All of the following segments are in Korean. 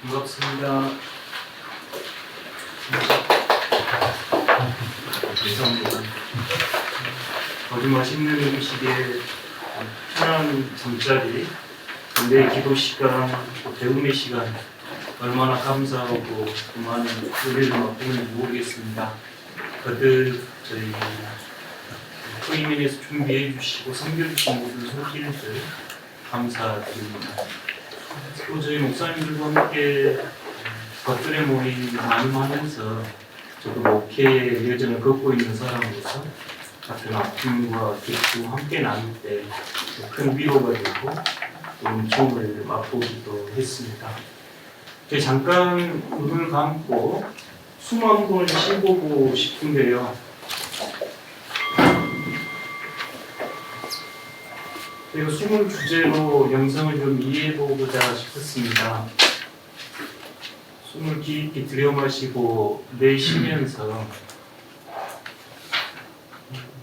반갑습니다. 죄송합니다. 아주 맛있는 음식에 편한 잠자리, 내 기도 시간, 배움의 시간 얼마나 감사하고 많은 은혜를 맛보는지 모르겠습니다. 거듭 저희 토이민에서 준비해 주시고 섬겨주신 모든 손길들 감사드립니다. 또 저희 목사님들과 함께 겉들의 모임 나눔하면서 저도 목회의 여정을 걷고 있는 사람으로서 같은 아픔과 기쁨 함께 나눌 때 큰 위로가 되고 또 은총을 맛보기도 했습니다. 저희 잠깐 눈을 감고 숨 한 번 쉬보고 싶은데요. 저희가 숨을 주제로 영상을 좀 이해해보고자 싶었습니다. 숨을 깊이 들여마시고 내쉬면서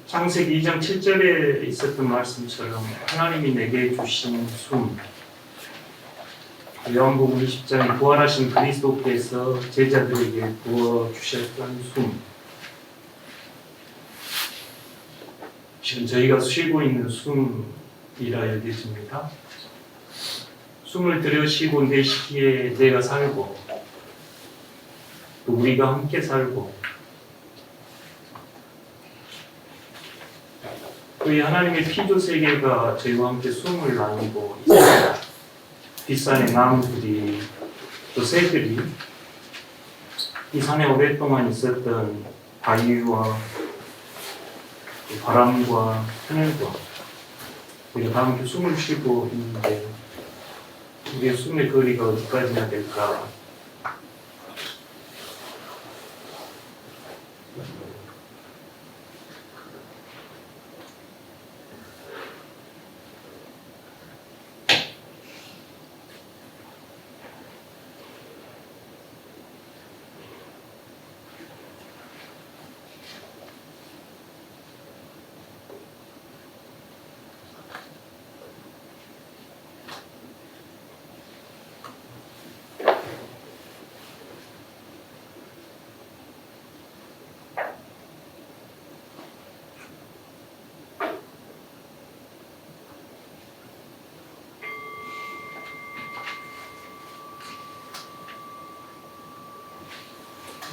창세기 2장 7절에 있었던 말씀처럼 하나님이 내게 주신 숨, 요한복음 20장에 부활하신 그리스도께서 제자들에게 부어주셨던 숨, 지금 저희가 쉬고 있는 숨이라 여겨집니다. 숨을 들여쉬고 내쉬기에 내가 살고 또 우리가 함께 살고 이 하나님의 피조 세계가 저희와 함께 숨을 나누고 있습니다. 뒷산의 나무들이 또 새들이 이 산에 오랫동안 있었던 바위와 바람과 하늘과 우리가 다 함께 숨을 쉬고 있는데 우리의 숨의 거리가 어디까지나 될까?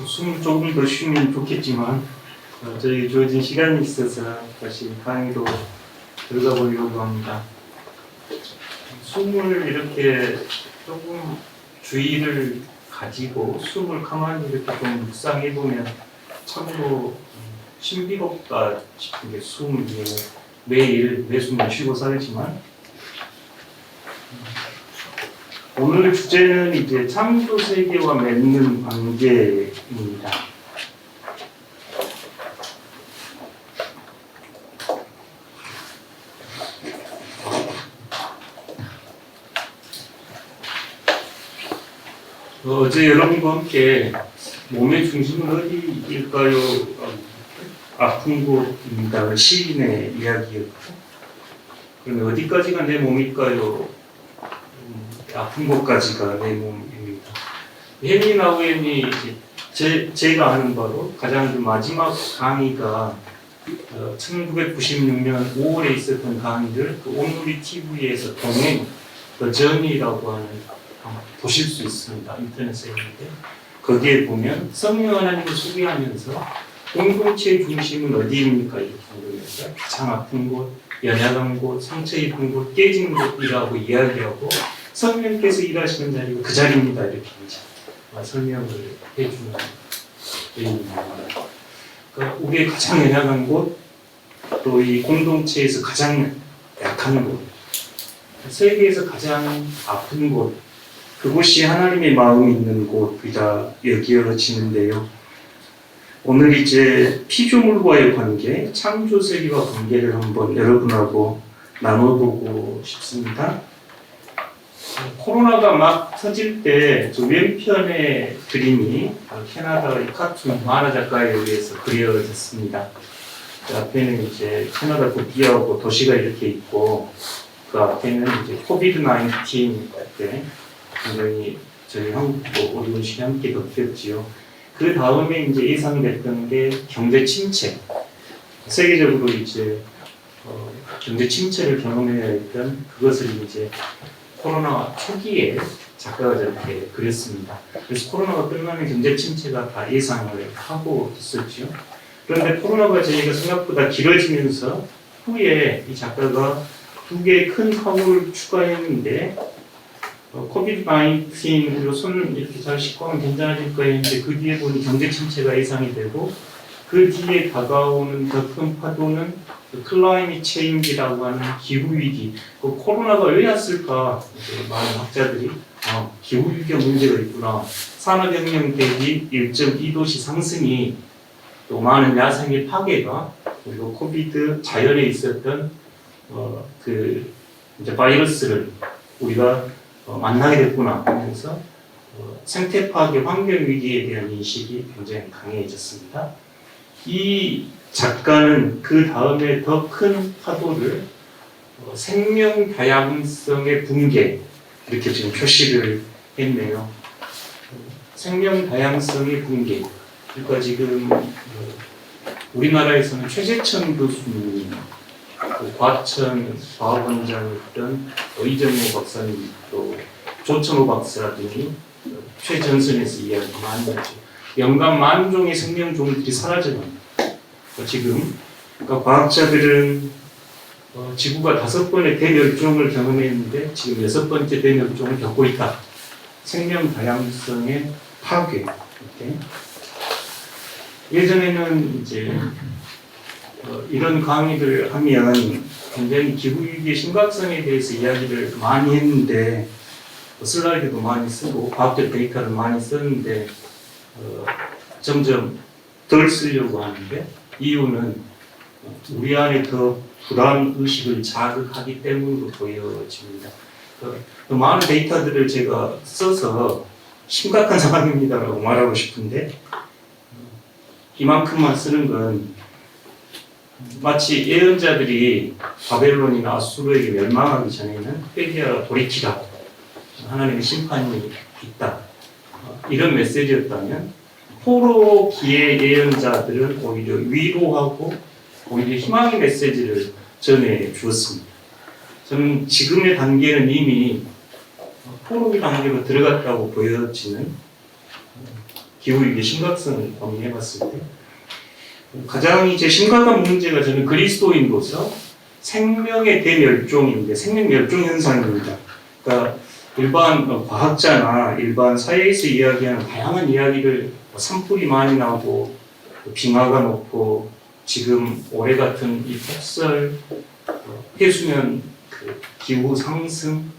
숨을 조금 더 쉬면 좋겠지만 저희 주어진 시간이 있어서 다시 강의로 들어가 보려고 합니다. 숨을 이렇게 조금 주의를 가지고 숨을 가만히 이렇게 좀 묵상해 보면 참으로 신비롭다 싶은 게 숨이에요. 매일 매 숨을 쉬고 살지만 오늘 주제는 이제 창조 세계와 맺는 관계입니다. 어제 여러분과 함께 몸의 중심은 어디일까요? 아픈 곳입니다. 시인의 이야기였고, 그러면 어디까지가 내 몸일까요? 아픈 곳까지가 내 몸입니다. 헨리 나우엠이 제가 아는 바로 가장 마지막 강의가 1996년 5월에 있었던 강의를 온누리 TV에서 동행 전이라고 하는 보실 수 있습니다. 인터넷에 있는데 거기에 보면 성령 하나님을 소개하면서 공동체의 중심은 어디입니까? 이렇게 물으면서 가장 아픈 곳, 연약한 곳, 상처 입은 곳, 깨진 곳이라고 이야기하고 성령께서 일하시는 자리가 그 자리입니다. 이렇게 이제 설명을 해주는 내용입니다. 그러니까 우리의 가장 연약한 곳, 또 이 공동체에서 가장 약한 곳, 세계에서 가장 아픈 곳, 그곳이 하나님의 마음이 있는 곳이라 여겨지는데요. 오늘 이제 피조물과의 관계, 창조 세계와 관계를 한번 여러분하고 나눠보고 싶습니다. 코로나가 막 터질 때 저 왼편의 그림이 캐나다의 카툰 만화 작가에 의해서 그려졌습니다. 그 앞에는 이제 캐나다 고티하고 도시가 이렇게 있고 그 앞에는 이제 코비드-19 때 굉장히 저희 한국도 어려운시기 함께 겪었지요. 그 다음에 이제 예상됐던 게 경제 침체. 세계적으로 이제 경제 침체를 경험해야 했던 그것을 이제 코로나 초기에 작가가 저렇게 그렸습니다. 그래서 코로나가 끝나면 경제 침체가 다 예상을 하고 있었죠. 그런데 코로나가 저희가 생각보다 길어지면서 후에 이 작가가 두 개의 큰 파고를 추가했는데 코비드 19으로 손 이렇게 잘 씻고 하면 괜찮아질 거예요 했는데 그 뒤에 보니 경제 침체가 예상이 되고 그 뒤에 다가오는 더 큰 파도는 클라이밋 체인지라고 하는 기후 위기. 그 코로나가 왜 왔을까? 많은 학자들이 기후 위기가 문제가 있구나. 산업혁명 대비 1.2도씨 상승이 또 많은 야생의 파괴가 그리고 코비드 자연에 있었던 그 이제 바이러스를 우리가 만나게 됐구나 하면서 생태 파괴, 환경 위기에 대한 인식이 굉장히 강해졌습니다. 이 작가는 그 다음에 더 큰 파도를 생명 다양성의 붕괴 이렇게 지금 표시를 했네요. 생명 다양성의 붕괴. 그러니까 지금 우리나라에서는 최재천 교수님, 과천 과학원장이었던 이정호 박사님, 또 조천호 박사 등이 최전선에서 이야기 많이 하죠. 연간 10,000종의 생명 종들이 사라져갑니다. 지금 그러니까 과학자들은 지구가 5번의 대멸종을 경험했는데 지금 6번째 대멸종을 겪고 있다. 생명 다양성의 파괴. 이렇게. 예전에는 이제 이런 강의를 하면 굉장히 기후 위기의 심각성에 대해서 이야기를 많이 했는데 슬라이드도 많이 쓰고 과학적 데이터를 많이 썼는데 점점 덜 쓰려고 하는데 이유는 우리 안에 더 불안 의식을 자극하기 때문으로 보여집니다. 많은 데이터들을 제가 써서 심각한 상황입니다라고 말하고 싶은데 이만큼만 쓰는 건 마치 예언자들이 바벨론이나 아수르에게 멸망하기 전에는 회개하라 돌이키라 하나님의 심판이 있다 이런 메시지였다면 포로기의 예언자들은 오히려 위로하고 오히려 희망의 메시지를 전해 주었습니다. 저는 지금의 단계는 이미 포로기 단계로 들어갔다고 보여지는 기후위기의 심각성을 고민해봤을 때 가장 이제 심각한 문제가 저는 그리스도인으로서 생명의 대멸종인데 생명 멸종 현상입니다. 그러니까 일반 과학자나 일반 사회에서 이야기하는 다양한 이야기를 산불이 많이 나고 빙하가 높고 지금 올해 같은 이 폭설, 해수면 기후 상승,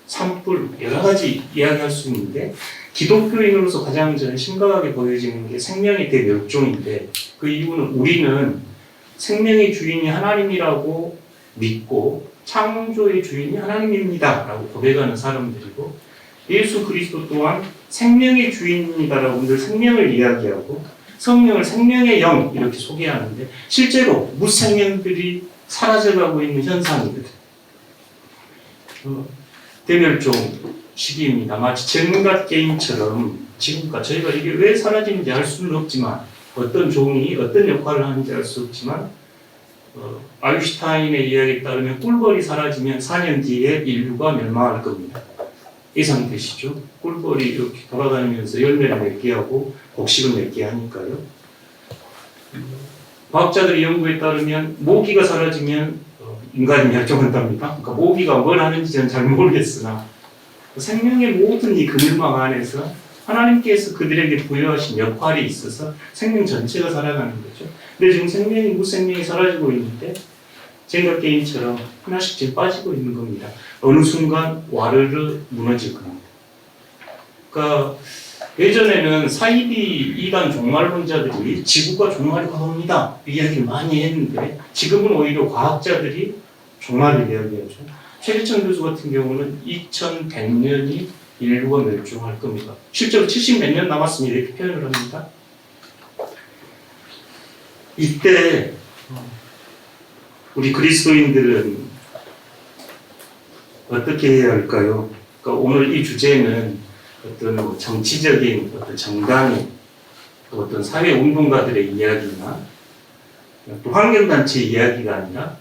산불 여러 가지 이야기할 수 있는데 기독교인으로서 가장 저는 심각하게 보여지는 게 생명의 대멸종인데 그 이유는 우리는 생명의 주인이 하나님이라고 믿고 창조의 주인이 하나님입니다 라고 고백하는 사람들이고 예수 그리스도 또한 생명의 주인이다라고 늘 생명을 이야기하고 성령을 생명의 영 이렇게 소개하는데 실제로 무생명들이 사라져가고 있는 현상이거든요. 대멸종 시기입니다. 마치 전각 게임처럼 지금까지 저희가 이게 왜 사라지는지 알 수는 없지만 어떤 종이 어떤 역할을 하는지 알 수 없지만 아인슈타인의 이야기에 따르면 꿀벌이 사라지면 4년 뒤에 인류가 멸망할 겁니다. 예상되시죠? 꿀벌이 이렇게 돌아다니면서 열매를 맺게 하고 곡식을 맺게 하니까요. 과학자들의 연구에 따르면 모기가 사라지면 인간이 멸종한답니다. 그러니까 모기가 뭘 하는지 저는 잘 모르겠으나 생명의 모든 이 그늘망 안에서 하나님께서 그들에게 부여하신 역할이 있어서 생명 전체가 살아가는 거죠. 근데 지금 생명이 무생명이 사라지고 있는데 젠가 게임처럼 하나씩 지금 빠지고 있는 겁니다. 어느 순간 와르르 무너질 겁니다. 그러니까 예전에는 사이비 이단 종말론자들이 지구가 종말이 가봅니다 이야기를 많이 했는데 지금은 오히려 과학자들이 종말을 이야기하죠. 최재천 교수 같은 경우는 2100년이 인류가 멸종할 겁니다. 실제로 70몇 년 남았으니 이렇게 표현을 합니다. 이때 우리 그리스도인들은 어떻게 해야 할까요? 그러니까 오늘 이 주제는 어떤 뭐 정치적인 어떤 정당의 어떤 사회 운동가들의 이야기나 또 환경단체 이야기가 아니라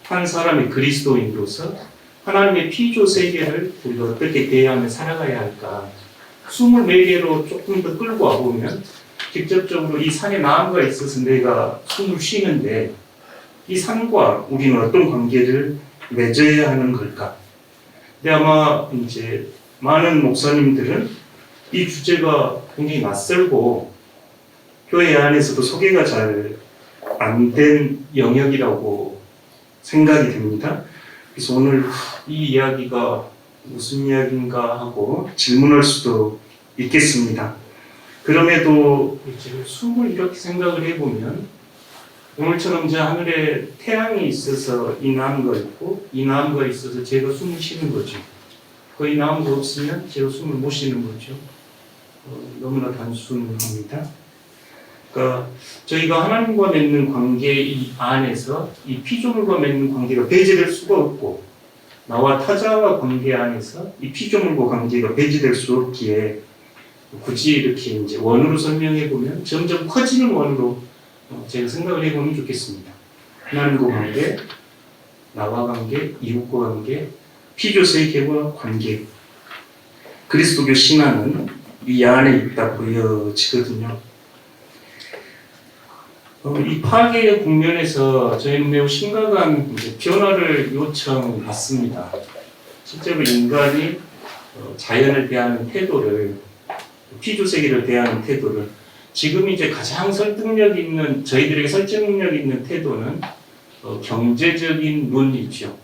한 사람의 그리스도인으로서 하나님의 피조 세계를 우리가 어떻게 대하며 살아가야 할까 24개로 조금 더 끌고 와보면 직접적으로 이 산에 나무가 있어서 내가 숨을 쉬는데 이 산과 우리는 어떤 관계를 맺어야 하는 걸까? 근데 아마 이제 많은 목사님들은 이 주제가 굉장히 낯설고 교회 안에서도 소개가 잘 안 된 영역이라고 생각이 됩니다. 그래서 오늘 이 이야기가 무슨 이야기인가 하고 질문할 수도 있겠습니다. 그럼에도 이제 숨을 이렇게 생각을 해보면 오늘처럼 저 하늘에 태양이 있어서 이 나무가 있고 이 나무가 있어서 제가 숨을 쉬는 거죠. 이 나무가 없으면 제가 숨을 못 쉬는 거죠. 너무나 단순합니다. 그러니까 저희가 하나님과 맺는 관계 이 안에서 이 피조물과 맺는 관계가 배제될 수가 없고 나와 타자와 관계 안에서 이 피조물과 관계가 배제될 수 없기에 굳이 이렇게 이제 원으로 설명해 보면 점점 커지는 원으로 제가 생각을 해보면 좋겠습니다. 하나님과 관계, 나와 관계, 이웃과 관계, 피조 세계와 관계. 그리스도교 신앙은 이 안에 있다 보여지거든요. 이 파괴의 국면에서 저희는 매우 심각한 변화를 요청받습니다. 실제로 인간이 자연을 대하는 태도를, 피조 세계를 대하는 태도를 지금 이제 가장 설득력 있는, 저희들에게 설득력 있는 태도는 경제적인 눈이죠.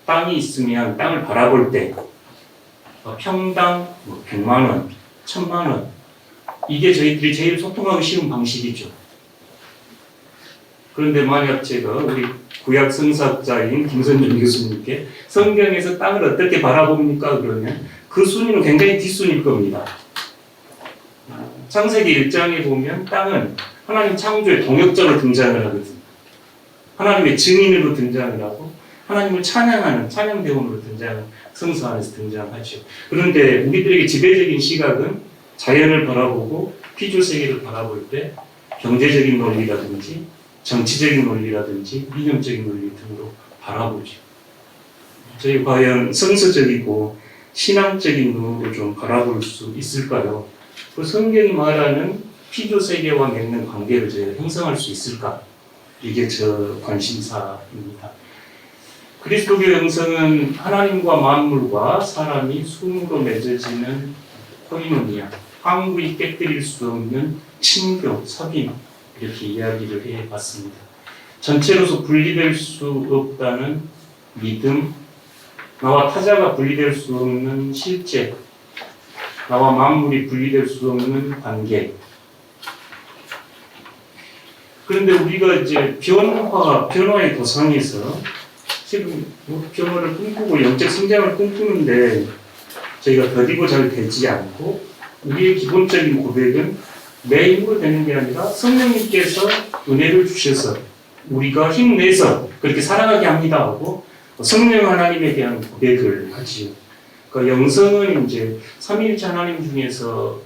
땅이 있으면 땅을 바라볼 때 평당 100만 원, 1000만 원 이게 저희들이 제일 소통하기 쉬운 방식이죠. 그런데 만약 제가 우리 구약 성사학자인 김선준 교수님께 성경에서 땅을 어떻게 바라봅니까? 그러면 그 순위는 굉장히 뒷순위일 겁니다. 창세기 1장에 보면 땅은 하나님 창조의 동역자로 등장을 하거든요. 하나님의 증인으로 등장을 하고 하나님을 찬양하는 찬양대원으로 등장하는 성서 안에서 등장하죠. 그런데 우리들에게 지배적인 시각은 자연을 바라보고 피조세계를 바라볼 때 경제적인 논리라든지 정치적인 논리라든지 이념적인 논리 등으로 바라보죠. 저희 과연 성서적이고 신앙적인 눈으로 좀 바라볼 수 있을까요? 그 성경이 말하는 피조세계와 맺는 관계를 저희가 형성할 수 있을까? 이게 저 관심사입니다. 그리스도교 형성은 하나님과 만물과 사람이 숨으로 맺어지는 코이노니아, 황구이 깨뜨릴 수 없는 친교, 섭임 이렇게 이야기를 해봤습니다. 전체로서 분리될 수 없다는 믿음, 나와 타자가 분리될 수 없는 실제, 나와 만물이 분리될 수 없는 관계. 그런데 우리가 이제 변화의 도상에서 지금 변화를 꿈꾸고 영적 성장을 꿈꾸는데 저희가 더디고 잘 되지 않고 우리의 기본적인 고백은 내 힘으로 되는 게 아니라 성령님께서 은혜를 주셔서 우리가 힘내서 그렇게 살아가게 합니다 하고 성령 하나님에 대한 고백을 하지요. 그러니까 영성은 이제 삼위일체 하나님 중에서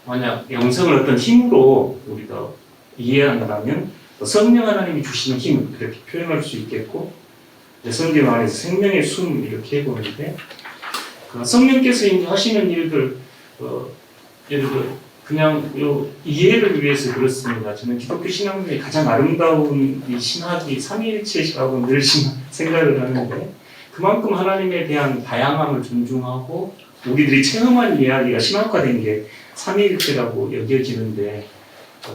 만약 영성을 어떤 힘으로 우리가 이해한다면 성령 하나님이 주시는 힘 이렇게 표현할 수 있겠고 성경 안에서 생명의 숨 이렇게 해보는데 성령께서 이제 하시는 일들 예를 들어 그냥 이해를 위해서 그렇습니다. 저는 기독교 신앙 중에 가장 아름다운 이 신학이 삼위일체라고 늘 생각을 하는데 그만큼 하나님에 대한 다양함을 존중하고 우리들이 체험한 이야기가 신학화된 게 삼위일체라고 여겨지는데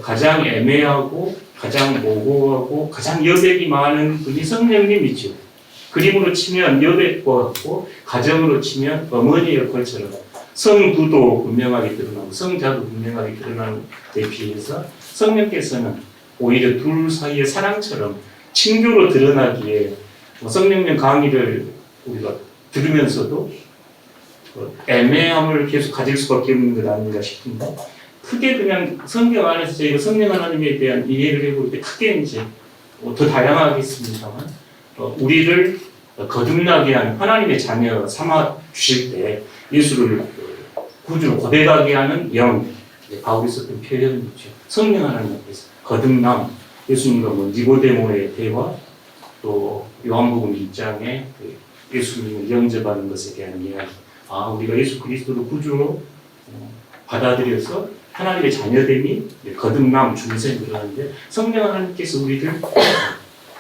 가장 애매하고 가장 모호하고 가장 여백이 많은 분이 성령님이죠. 그림으로 치면 여백과 같고 가정으로 치면 어머니 역할처럼 성부도 분명하게 드러나고 성자도 분명하게 드러나는 데 비해서 성령께서는 오히려 둘 사이의 사랑처럼 친교로 드러나기에 성령님 강의를 우리가 들으면서도 애매함을 계속 가질 수밖에 없는 것 아닌가 싶은데 크게 그냥 성경 안에서 저희가 성령 하나님에 대한 이해를 해볼 때 크게 이제 더 다양하겠습니다만 우리를 거듭나게 하는 하나님의 자녀 삼아 주실 때 예수를 구주로 고백하게 하는 영, 바울이 썼던 표현이죠. 성령 하나님 앞에서 거듭남, 예수님과 니고데모의 대화, 또 요한복음 1장에 예수님을 영접하는 것에 대한 이야기. 우리가 예수 그리스도를 구주로 받아들여서 하나님의 자녀됨이 거듭남, 중생 그러는데 성령 하나님께서 우리를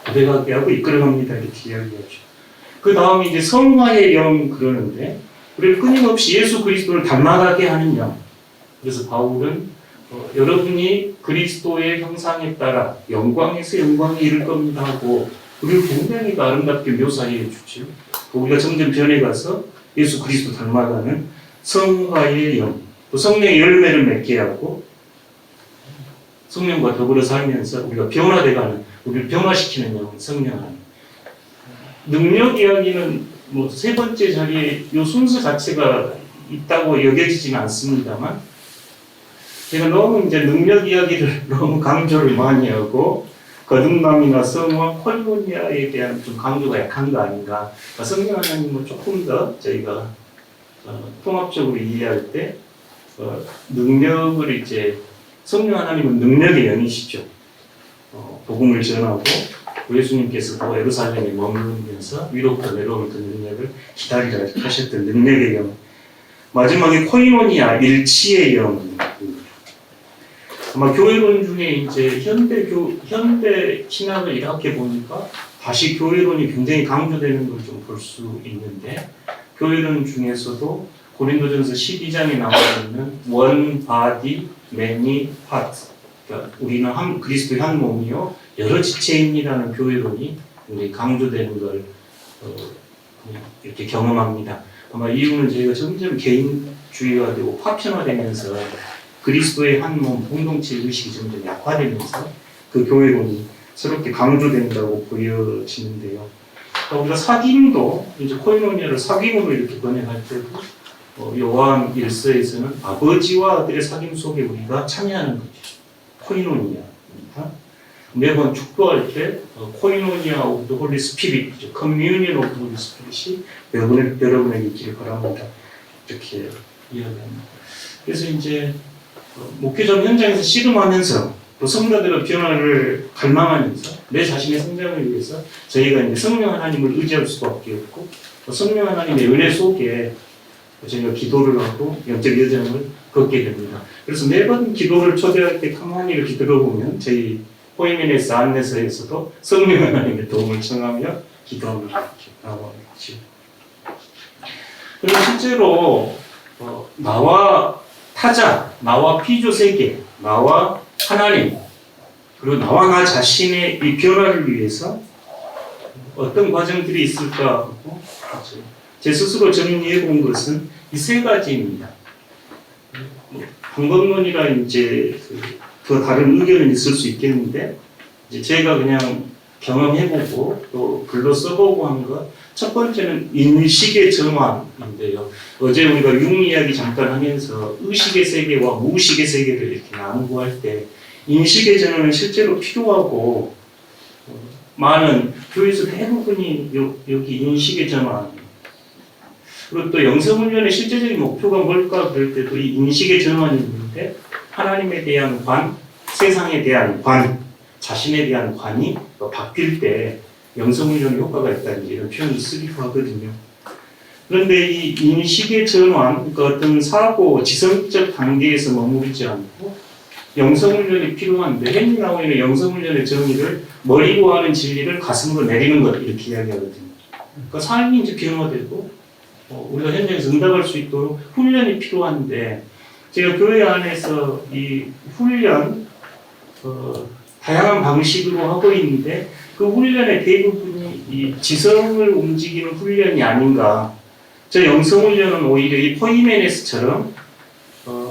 고백하게 하고 이끌어갑니다. 이렇게 이야기하죠. 그 다음에 이제 성화의 영 그러는데 우리를 끊임없이 예수 그리스도를 닮아가게 하는 영. 그래서 바울은 여러분이 그리스도의 형상에 따라 영광에서 영광에 이를 겁니다 하고 우리를 굉장히 아름답게 묘사해 주죠. 우리가 점점 변해가서 예수 그리스도 닮아가는 성화의 영, 또 성령의 열매를 맺게 하고 성령과 더불어 살면서 우리가 변화돼가는, 우리를 변화시키는 영, 성령 하나님. 능력 이야기는 세 번째 자리에 이 순서 자체가 있다고 여겨지지는 않습니다만 제가 너무 이제 능력 이야기를 너무 강조를 많이 하고 거듭남이나 성화, 콜로니아에 대한 좀 강조가 약한 거 아닌가. 성령 하나님은 조금 더 저희가 통합적으로 이해할 때 능력을 이제 성령 하나님은 능력의 영이시죠. 복음을 전하고 예수님께서 예루살렘에 머무르면서 위로부터 내려오는 그 능력을 기다리라 하셨던 능력의 영. 마지막에 코이노니아, 일치의 영입니다. 아마 교회론 중에 이제 현대 신학을 이렇게 보니까 다시 교회론이 굉장히 강조되는 걸 좀 볼 수 있는데 교회론 중에서도 고린도전서 12장에 나와 있는 one body, many parts. 그러니까 우리는 그리스도의 한 몸이요 여러 지체입니다라는 교회론이 굉장히 강조되는 걸 이렇게 경험합니다. 아마 이유는 저희가 점점 개인주의가 되고 파편화되면서 그리스도의 한 몸 공동체 의식이 점점 약화되면서 그 교회론이 새롭게 강조된다고 보여지는데요. 우리가 사귐도 이제 코이노니아를 사귐으로 이렇게 번역할 때도 요한 1서에서는 아버지와 아들의 사귐 속에 우리가 참여하는 거죠. 코이노니아입니다. 매번 축도할 때 코이노니아 오브 더 홀리 스피릿, 커뮤니언 오브 더 홀리 스피릿이 여러분에게 있기를 바랍니다. 이렇게 이야기합니다. 그래서 이제 목회점 현장에서 씨름하면서 또 성도들의 변화를 갈망하면서 내 자신의 성장을 위해서 저희가 이제 성령 하나님을 의지할 수밖에 없고 성령 하나님의 은혜 속에 저희가 기도를 하고 영적 여정을 걷게 됩니다. 그래서 매번 기도를 초대할 때 가만히 이렇게 들어보면 저희 호이메네스 안내서에서도 성령 하나님의 도움을 청하며 기도하는 이렇게 나와 있죠. 그리고 실제로 나와 타자, 나와 피조 세계, 나와 하나님, 그리고 나와 나 자신의 이 변화를 위해서 어떤 과정들이 있을까 하고 제 스스로 정리해 본 것은 이 세 가지입니다. 방법론이라 이제 더 다른 의견은 있을 수 있겠는데 이제 제가 그냥 경험해보고 또 글로 써보고 한 것. 첫 번째는 인식의 전환인데요. 어제 우리가 융 이야기 잠깐 하면서 의식의 세계와 무의식의 세계를 이렇게 나누고 할 때 인식의 전환은 실제로 필요하고 많은 교회에서 대부분이 여기 인식의 전환. 그리고 또 영성훈련의 실제적인 목표가 뭘까 그럴 때도 이 인식의 전환이 있는데 하나님에 대한 관, 세상에 대한 관, 자신에 대한 관이 바뀔 때 영성훈련의 효과가 있다 이런 표현을 쓰기도 하거든요. 그런데 이 인식의 전환, 그러니까 어떤 사고 지성적 단계에서 머무르지 않고 영성훈련이 필요한데 헨리나우에는 영성훈련의 정의를 머리로 하는 진리를 가슴으로 내리는 것 이렇게 이야기하거든요. 그러니까 삶이 이제 변화되고 우리가 현장에서 응답할 수 있도록 훈련이 필요한데 제가 교회 안에서 이 훈련 다양한 방식으로 하고 있는데 그 훈련의 대부분이 이 지성을 움직이는 훈련이 아닌가. 저 영성 훈련은 오히려 이 포이메네스처럼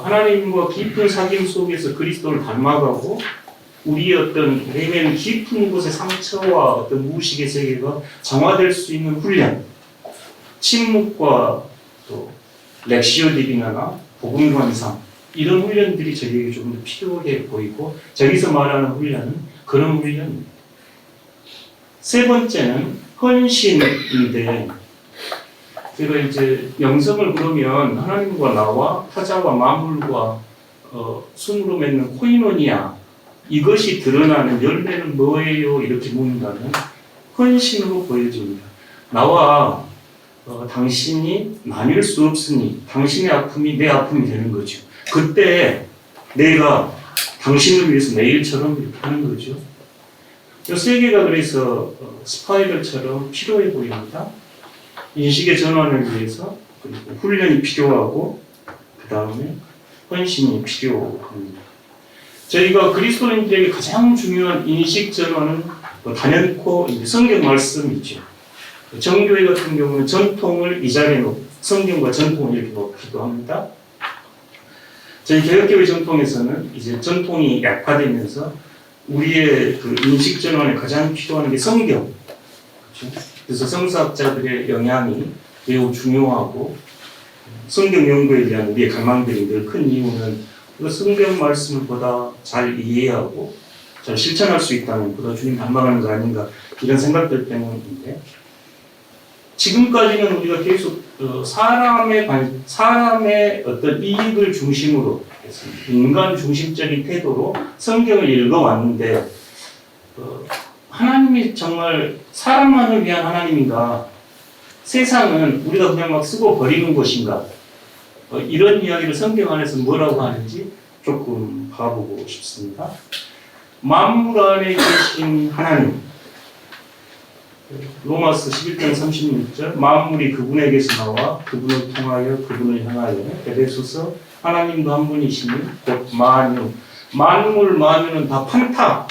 하나님과 깊은 사귐 속에서 그리스도를 닮아가고 우리의 어떤 내면 깊은 곳의 상처와 어떤 무의식의 세계가 정화될 수 있는 훈련, 침묵과 또 렉시오 디비나나 복음 관상 이런 훈련들이 저희에게 조금 더 필요해 보이고 저기서 말하는 훈련은 그런 훈련입니다. 세 번째는 헌신인데, 제가 이제 영성을 그러면 하나님과 나와 타자와 만물과 순으로 맺는 코이노니아, 이것이 드러나는 열매는 뭐예요? 이렇게 묻는다면 헌신으로 보여집니다. 나와 당신이 나뉠 수 없으니 당신의 아픔이 내 아픔이 되는 거죠. 그때 내가 당신을 위해서 내일처럼 이렇게 하는 거죠. 이 세 개가 그래서 스파이럴처럼 필요해 보입니다. 인식의 전환을 위해서, 그리고 훈련이 필요하고, 그 다음에 헌신이 필요합니다. 저희가 그리스도인들에게 가장 중요한 인식 전환은 단연코 성경 말씀이죠. 정교회 같은 경우는 전통을 이 자리에 놓고 성경과 전통을 이렇게 놓기도 합니다. 저희 개혁교회 전통에서는 이제 전통이 약화되면서 우리의 그 인식 전환에 가장 필요한 게 성경. 그렇죠? 그래서 성서학자들의 영향이 매우 중요하고 성경 연구에 대한 우리의 갈망들이 늘 큰 이유는 성경 말씀을 보다 잘 이해하고 잘 실천할 수 있다는, 보다 주님 닮아가는 거 아닌가 이런 생각들 때문인데, 지금까지는 우리가 계속 사람의 어떤 이익을 중심으로 해서 인간 중심적인 태도로 성경을 읽어왔는데, 하나님이 정말 사람만을 위한 하나님인가, 세상은 우리가 그냥 막 쓰고 버리는 것인가, 이런 이야기를 성경 안에서 뭐라고 하는지 조금 봐보고 싶습니다. 만물 안에 계신 하나님, 로마서 11장 36절, 만물이 그분에게서 나와 그분을 통하여 그분을 향하여, 에베소서, 하나님도 한 분이시니 곧 만유, 만물 만유는 다 판타,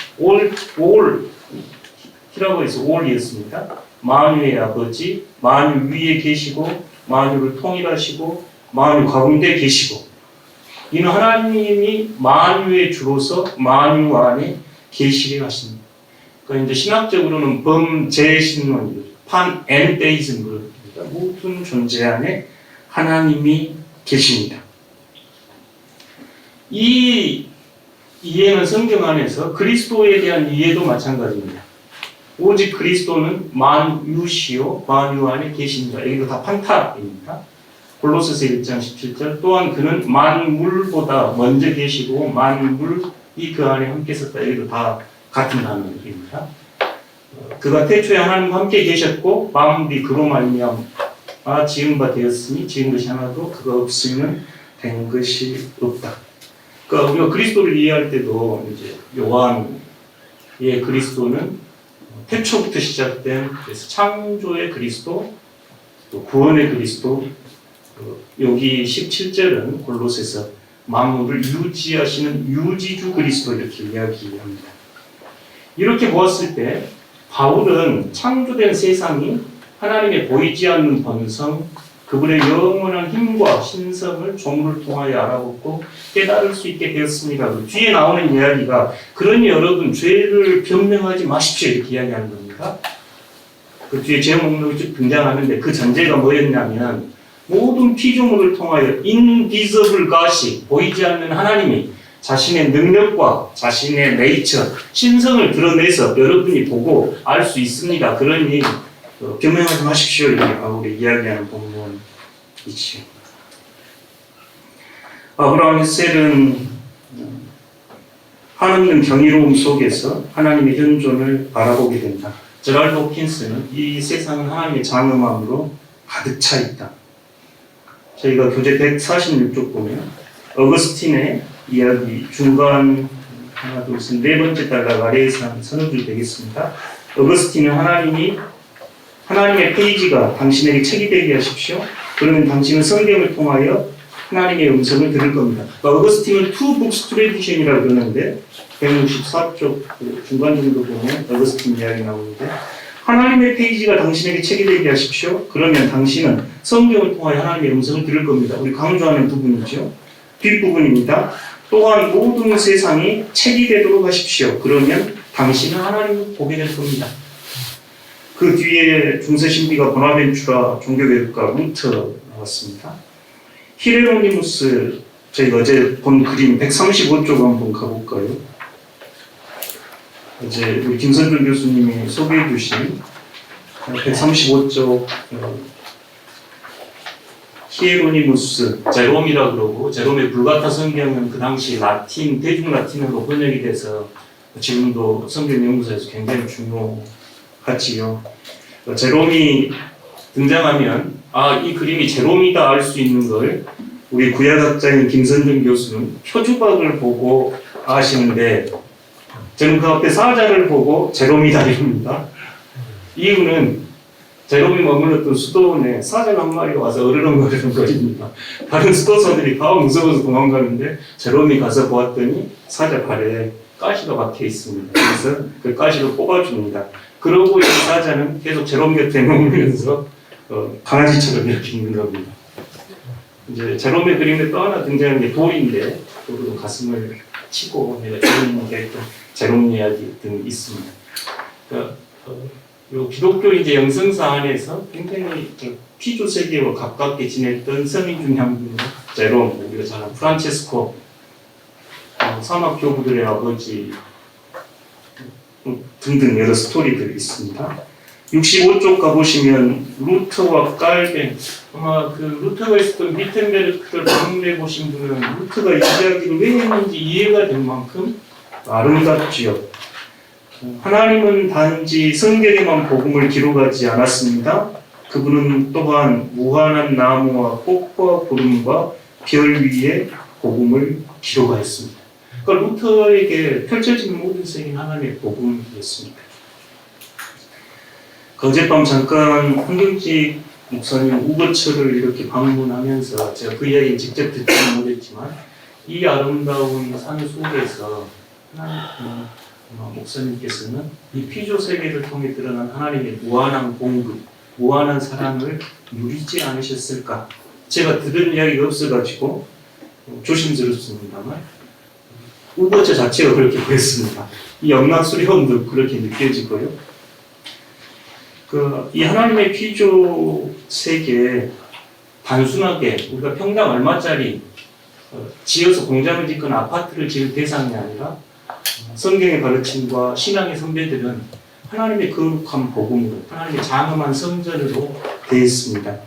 히라고 해서 올이었습니다. 만유의 아버지, 만유 위에 계시고 만유를 통일하시고 만유 가운데 계시고, 이는 하나님이 만유의 주로서 만유 안에 계시게 하십니다. 그러니까 이제 신학적으로는 범재신론이죠. 판엔테이즘입니다. 모든 존재 안에 하나님이 계십니다. 이 이해는 성경 안에서 그리스도에 대한 이해도 마찬가지입니다. 오직 그리스도는 만유시요 만유 안에 계십니다. 여기도 다 판타입니다. 골로새서 1장 17절, 또한 그는 만물보다 먼저 계시고 만물이 그 안에 함께 있었다. 여기도 다 같은 단어입니다. 그가 태초에 하나님과 함께 계셨고 만물이 그로 말미암아 지은 바 되었으니 지은 것이 하나도 그가 없으면 된 것이 없다. 그러니까 우리가 그리스도를 이해할 때도 이제 요한의 그리스도는 태초부터 시작된, 그래서 창조의 그리스도, 또 구원의 그리스도, 여기 17절은 골로새서 만물을 유지하시는 유지주 그리스도 이렇게 이야기합니다. 이렇게 보았을 때 바울은 창조된 세상이 하나님의 보이지 않는 본성, 그분의 영원한 힘과 신성을 조물을 통하여 알아보고 깨달을 수 있게 되었습니다. 그 뒤에 나오는 이야기가, 그러니 여러분 죄를 변명하지 마십시오 이렇게 이야기하는 겁니다. 그 뒤에 죄 목록이 쭉 등장하는데 그 전제가 뭐였냐면, 모든 피조물을 통하여 invisible God이, 보이지 않는 하나님이 자신의 능력과 자신의 네이처, 신성을 드러내서 여러분이 보고 알 수 있습니다. 그러니 변명하지 마십시오 이렇게 바울이 이야기하는 본문이지요. 아브라함 헬셀은 하나님의 경이로움 속에서 하나님의 현존을 바라보게 된다. 제랄드 호킨스는 이 세상은 하나님의 장엄함으로 가득 차 있다. 저희가 교재 146쪽 보면 어거스틴의 이야기 중간 하나 둘 셋 네 번째 단락 아래에서 한 서너 줄 되겠습니다. 어거스틴은 하나님의 페이지가 당신에게 책이 되게 하십시오. 그러면 당신은 성경을 통하여 하나님의 음성을 들을 겁니다. 어거스틴은 two books tradition이라고 그러는데 164쪽 중간 정도 보면 어거스틴 이야기 나오는데, 하나님의 페이지가 당신에게 책이 되게 하십시오. 그러면 당신은 성경을 통하여 하나님의 음성을 들을 겁니다. 우리 강조하는 부분이죠. 뒷부분입니다. 또한 모든 세상이 책이 되도록 하십시오. 그러면 당신은 하나님을 보게 될 겁니다. 그 뒤에 중세신비가 보나벤투라 종교개혁가 루터 나왔습니다. 히레로니무스, 저희가 어제 본 그림 135쪽 한번 가볼까요? 어제 우리 김선준 교수님이 소개해 주신 135쪽 히에로니무스, 제롬이라고 그러고, 제롬의 불가타 성경은 그 당시 라틴, 대중 라틴어로 번역이 돼서 지금도 성경 연구소에서 굉장히 중요하지요. 제롬이 등장하면 이 그림이 제롬이다 알 수 있는 걸 우리 구약학자인 김선정 교수는 표주박을 보고 아시는데, 저는 그 앞에 사자를 보고 제롬이다 이럽니다. 이유는 제롬이 머물렀던 수도원에 사자가 한 마리가 와서 어르렁어르렁 거립니다. 다른 수도사들이 다 무서워서 도망가는데 제롬이 가서 보았더니 사자 발에 가시가 박혀 있습니다. 그래서 그 가시를 뽑아줍니다. 그러고 이 사자는 계속 제롬 곁에 머물면서 강아지처럼 이렇게 있는 겁니다. 이제 제롬의 그림에 또 하나 등장하는 게 돌인데, 돌로 가슴을 치고 내가 재밌는 게 했던 제롬 이야기 등이 있습니다. 그러니까 요 기독교 이제 영성사 안에서 굉장히 피조 세계와 가깝게 지냈던 성인 중 한 분은 제롬, 우리가 잘 아는 프란체스코, 사막 교부들의 아버지 등등 여러 스토리들이 있습니다. 65쪽 가보시면 루터와 깔벤, 아마 그 루터가 있었던 비텐베르크를 방문해 보신 분은 루터가 이 이야기를 왜 했는지 이해가 될 만큼 아름답지요. 하나님은 단지 성경에만 복음을 기록하지 않았습니다. 그분은 또한 무한한 나무와 꽃과 구름과 별 위에 복음을 기록하였습니다. 그러니까 루터에게 펼쳐지는 모든 세계는 하나님의 복음이었습니다. 어젯밤 잠깐 황경직 목사님 우거처를 이렇게 방문하면서 제가 그 이야기를 직접 듣지는 못했지만 이 아름다운 산 속에서 목사님께서는 이 피조 세계를 통해 드러난 하나님의 무한한 공급, 무한한 사랑을 누리지 않으셨을까? 제가 들은 이야기가 없어가지고 조심스럽습니다만 우거처 자체가 그렇게 보였습니다. 이 영락 수련도 그렇게 느껴지고요. 이 하나님의 피조 세계에 단순하게 우리가 평당 얼마짜리 지어서 공장을 짓거나 아파트를 지을 대상이 아니라 성경의 가르침과 신앙의 선배들은 하나님의 거룩한 복음으로, 하나님의 장엄한 성전으로 되어 있습니다.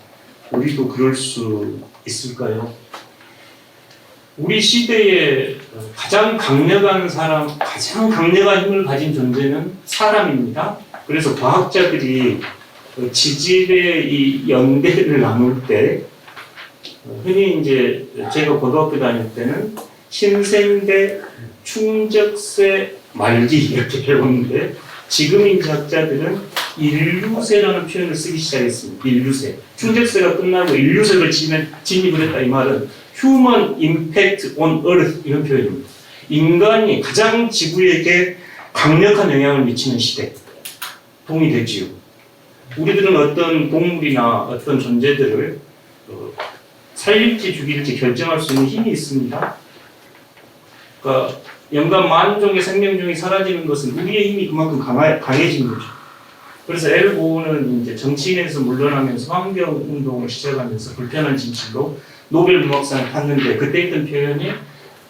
우리도 그럴 수 있을까요? 우리 시대에 가장 강력한 사람, 가장 강력한 힘을 가진 존재는 사람입니다. 그래서 과학자들이 지질의 이 연대를 나눌 때 흔히 이제 제가 고등학교 다닐 때는 신생대 충적세 말기 이렇게 배웠는데, 지금 이제 학자들은 인류세라는 표현을 쓰기 시작했습니다. 인류세. 충적세가 끝나고 인류세를 진입을 했다. 이 말은 Human Impact on Earth 이런 표현입니다. 인간이 가장 지구에게 강력한 영향을 미치는 시대. 동의되지요. 우리들은 어떤 동물이나 어떤 존재들을 살릴지 죽일지 결정할 수 있는 힘이 있습니다. 그러니까 연간 10,000종의 생명종이 사라지는 것은 우리의 힘이 그만큼 강해진 거죠. 그래서 엘 고어는 이제 정치인에서 물러나면서 환경운동을 시작하면서 불편한 진실로 노벨 문학상을 탔는데, 그때 있던 표현이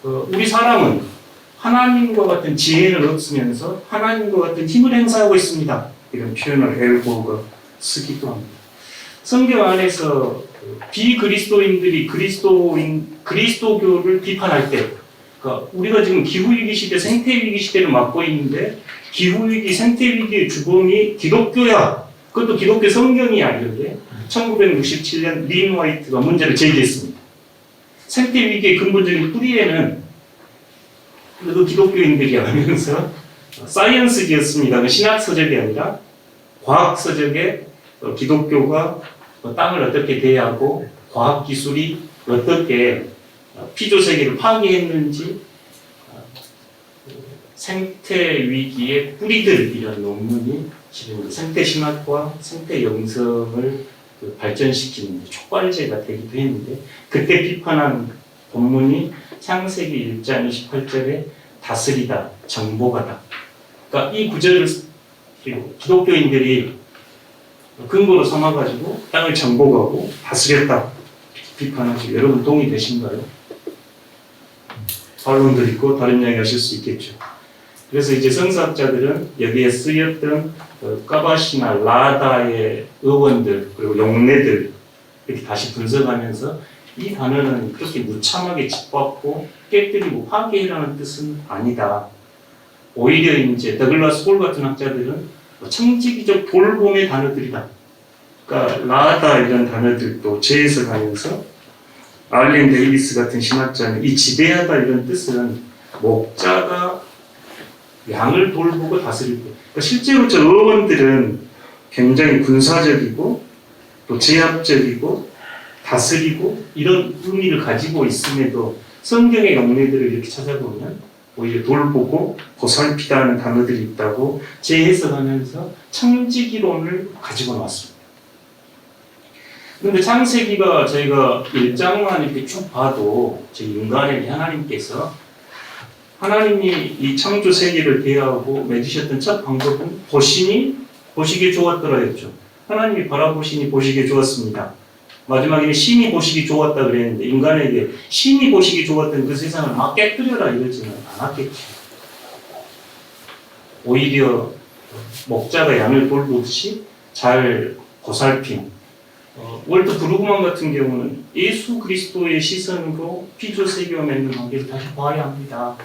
우리 사람은 하나님과 같은 지혜를 얻으면서 하나님과 같은 힘을 행사하고 있습니다. 이런 표현을 엘 고어가 쓰기도 합니다. 성경 안에서 비그리스도인들이 그리스도교를 비판할 때, 그러니까 우리가 지금 기후위기 시대, 생태위기 시대를 맞고 있는데 기후위기, 생태위기의 주범이 기독교야. 그것도 기독교 성경이 아니었는데 1967년 린 화이트가 문제를 제기했습니다. 생태위기의 근본적인 뿌리에는 그래도 기독교인들이 하면서 사이언스지였습니다. 신학서적이 아니라 과학서적에 기독교가 땅을 어떻게 대하고 과학기술이 어떻게 피조세계를 파괴했는지, 생태위기의 뿌리들 이런 논문이 지금 생태신학과 생태영성을 발전시키는 촉발제가 되기도 했는데, 그때 비판한 본문이 창세기 1장 28절에 다스리다, 정복하다. 그러니까 이 구절을 기독교인들이 근거로 삼아가지고 땅을 정복하고 다스렸다 비판하시고, 여러분 동의되신가요? 반론도 있고 다른 이야기 하실 수 있겠죠. 그래서 이제 성사학자들은 여기에 쓰였던 까바시나 라다의 어원들 그리고 용례들 이렇게 다시 분석하면서 이 단어는 그렇게 무참하게 짓밟고 깨뜨리고 파괴라는 뜻은 아니다. 오히려 이제 더글라스 홀 같은 학자들은 청지기적 돌봄의 단어들이다. 그러니까 라다 이런 단어들도 재해석하면서 알렌 데이비스 같은 신학자는 이 지배하다 이런 뜻은 목자가 양을 돌보고 다스리고 그러니까 실제로 저 어원들은 굉장히 군사적이고 또 제압적이고 다스리고 이런 의미를 가지고 있음에도 성경의 용례들을 이렇게 찾아보면 오히려 돌보고 보살피다는 단어들이 있다고 재해석하면서 청지기론을 가지고 나왔습니다. 그런데 창세기가 저희가 1장만 이렇게 쭉 봐도 저 인간에게 하나님께서 하나님이 이 창조 세계를 대하고 맺으셨던 첫 방법은 보시니 보시기에 좋았더라 했죠. 하나님이 바라보시니 보시기에 좋았습니다. 마지막에는 신이 보시기 좋았다 그랬는데 인간에게 신이 보시기 좋았던 그 세상을 막 깨뜨려라 이러지는 않았겠죠. 오히려 목자가 양을 돌보듯이 잘 보살핌. 월트 브루그만 같은 경우는 예수 그리스도의 시선으로 피조 세계와 맺는 관계를 다시 봐야 합니다.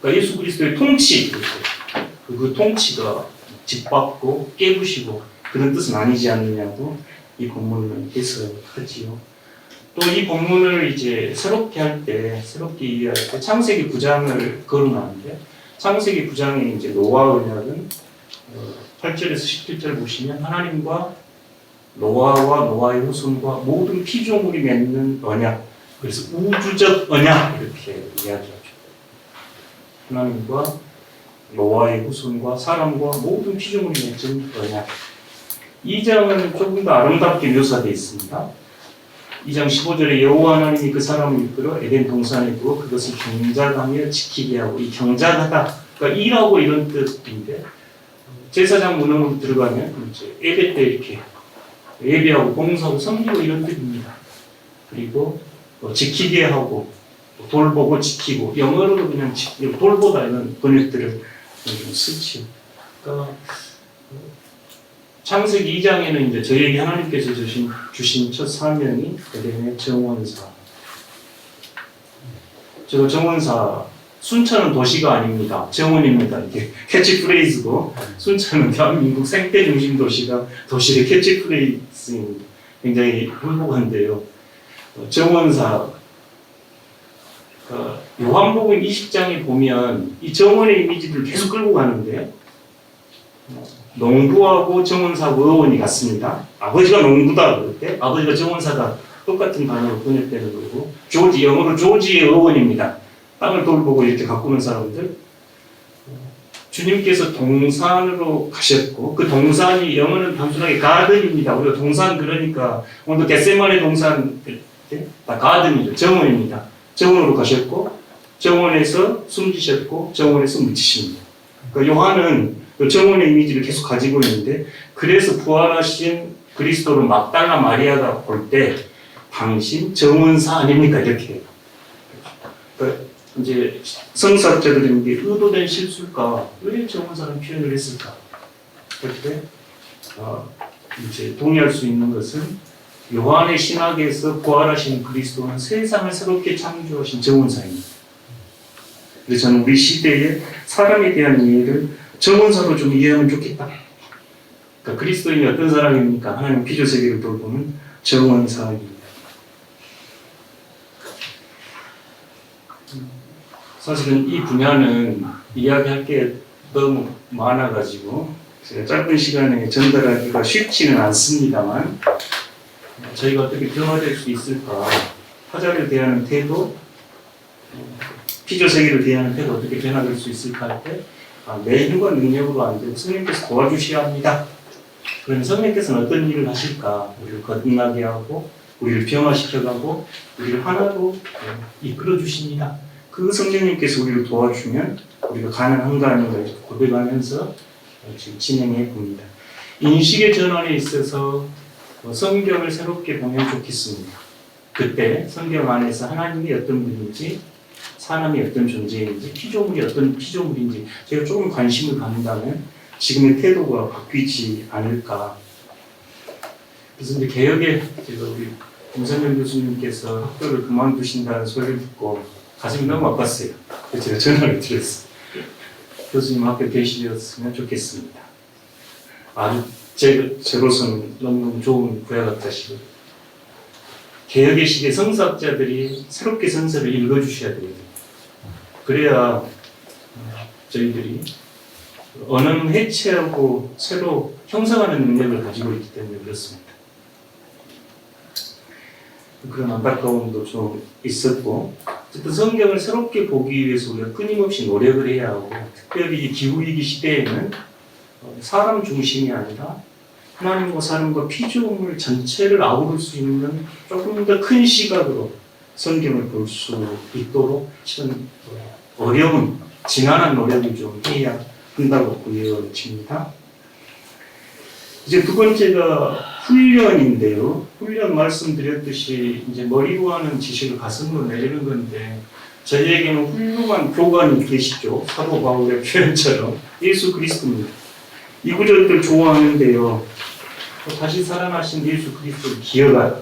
그러니까 예수 그리스도의 통치, 그 통치가 짓밟고 깨부시고 그런 뜻은 아니지 않느냐고 이 본문을 해석하지요. 또 이 본문을 이제 새롭게 할 때, 새롭게 이해할 때 창세기 9장을 거론하는데 창세기 9장의 이제 노아 언약은 8절에서 17절 보시면 하나님과 노아와 노아의 후손과 모든 피조물이 맺는 언약, 그래서 우주적 언약 이렇게 이야기하죠. 하나님과 노아의 후손과 사람과 모든 피조물이 맺은 언약. 2장은 조금 더 아름답게 묘사되어 있습니다. 2장 15절에 여호와 하나님이 그 사람을 이끌어 에덴 동산에 두어 그것을 경작하며 지키게 하고, 이 경작하다, 그러니까 일하고 이런 뜻인데 제사장 문헌으로 들어가면 이제 예배 때 이렇게 예배하고 봉사하고 섬기고 이런 뜻입니다. 그리고 지키게 하고 돌보고 지키고, 영어로도 그냥 돌보다 이런 번역들을 쓰지요. 그러니까 창세기 2장에는 이제 저에게 하나님께서 주신 첫 사명이 에덴의 정원사. 저 정원사, 순천은 도시가 아닙니다. 정원입니다. 이게 캐치프레이즈고, 순천은 대한민국 생태 중심 도시가 도시의 캐치프레이즈입니다. 굉장히 훌륭한데요. 정원사, 요한복음 20장에 보면 이 정원의 이미지를 계속 끌고 가는데, 농부하고 정원사하고 어원이 같습니다. 아버지가 농부다 그럴 때 아버지가 정원사다 똑같은 단어로 번역되는 거고, 조지, 영어로 조지의 어원입니다. 땅을 돌보고 이렇게 가꾸는 사람들. 주님께서 동산으로 가셨고, 그 동산이 영어는 단순하게 가든입니다. 우리가 동산 그러니까 오늘 겟세마네 동산 다 가든이죠. 정원입니다. 정원으로 가셨고 정원에서 숨지셨고 정원에서 묻히십니다. 그러니까 요한은 그 정원의 이미지를 계속 가지고 있는데, 그래서 부활하신 그리스도를 막달라 마리아가 볼 때 당신 정원사 아닙니까 이렇게. 그러니까 이제 성사학자들은 이게 의도된 실수일까, 왜 정원사라는 표현을 했을까, 그때 이제 동의할 수 있는 것은 요한의 신학에서 부활하신 그리스도는 세상을 새롭게 창조하신 정원사입니다. 그래서 저는 우리 시대의 사람에 대한 이해를 정원사로 좀 이해하면 좋겠다. 그러니까 그리스도인이 어떤 사람입니까? 하나님 피조 세계를 돌보는 정원사입니다. 사실은 이 분야는 이야기할 게 너무 많아가지고 제가 짧은 시간에 전달하기가 쉽지는 않습니다만, 저희가 어떻게 변화될 수 있을까? 화자를 대하는 태도, 피조 세계를 대하는 태도 어떻게 변화될 수 있을까 할 때, 내 힘과 능력으로 안 되고 성령께서 도와주셔야 합니다. 그러면 성령께서는 어떤 일을 하실까? 우리를 거듭나게 하고 우리를 변화시켜가고 우리를 하나로 이끌어 주십니다. 그 성령님께서 우리를 도와주면 우리가 가능한가 아닌가 고백하면서 지금 진행해 봅니다. 인식의 전환에 있어서 성경을 새롭게 보면 좋겠습니다. 그때 성경 안에서 하나님이 어떤 분인지, 사람이 어떤 존재인지, 피조물이 어떤 피조물인지 제가 조금 관심을 갖는다면 지금의 태도가 바뀌지 않을까. 그래서 이제 개혁에 제가 우리 김선영 교수님께서 학교를 그만두신다는 소리를 듣고 가슴이 너무 아팠어요. 그래서 제가 전화를 드렸어요. 교수님 학교 계시었으면 좋겠습니다. 아주 저로서는 너무너무 좋은 구약 같으시고 개혁의 시대 성사학자들이 새롭게 성서를 읽어주셔야 됩니다. 그래야 저희들이 언어는 해체하고 새로 형성하는 능력을 가지고 있기 때문에 그렇습니다. 그런 안타까움도 좀 있었고, 어쨌든 성경을 새롭게 보기 위해서 우리가 끊임없이 노력을 해야 하고, 특별히 이 기후위기 시대에는 사람 중심이 아니라 하나님과 사람과 피조물 전체를 아우를 수 있는 조금 더 큰 시각으로 성경을 볼 수 있도록 실은 어려운, 지난한 노력을 좀 해야 한다고 보여집니다. 이제 두 번째가 훈련인데요. 훈련 말씀드렸듯이 이제 머리로 하는 지식을 가슴으로 내리는 건데 저희에게는 훌륭한 교관이 계시죠. 사도 바울의 표현처럼 예수 그리스도입니다. 이 구절들 좋아하는데요. 다시 살아나신 예수 그리스도를 기억하라.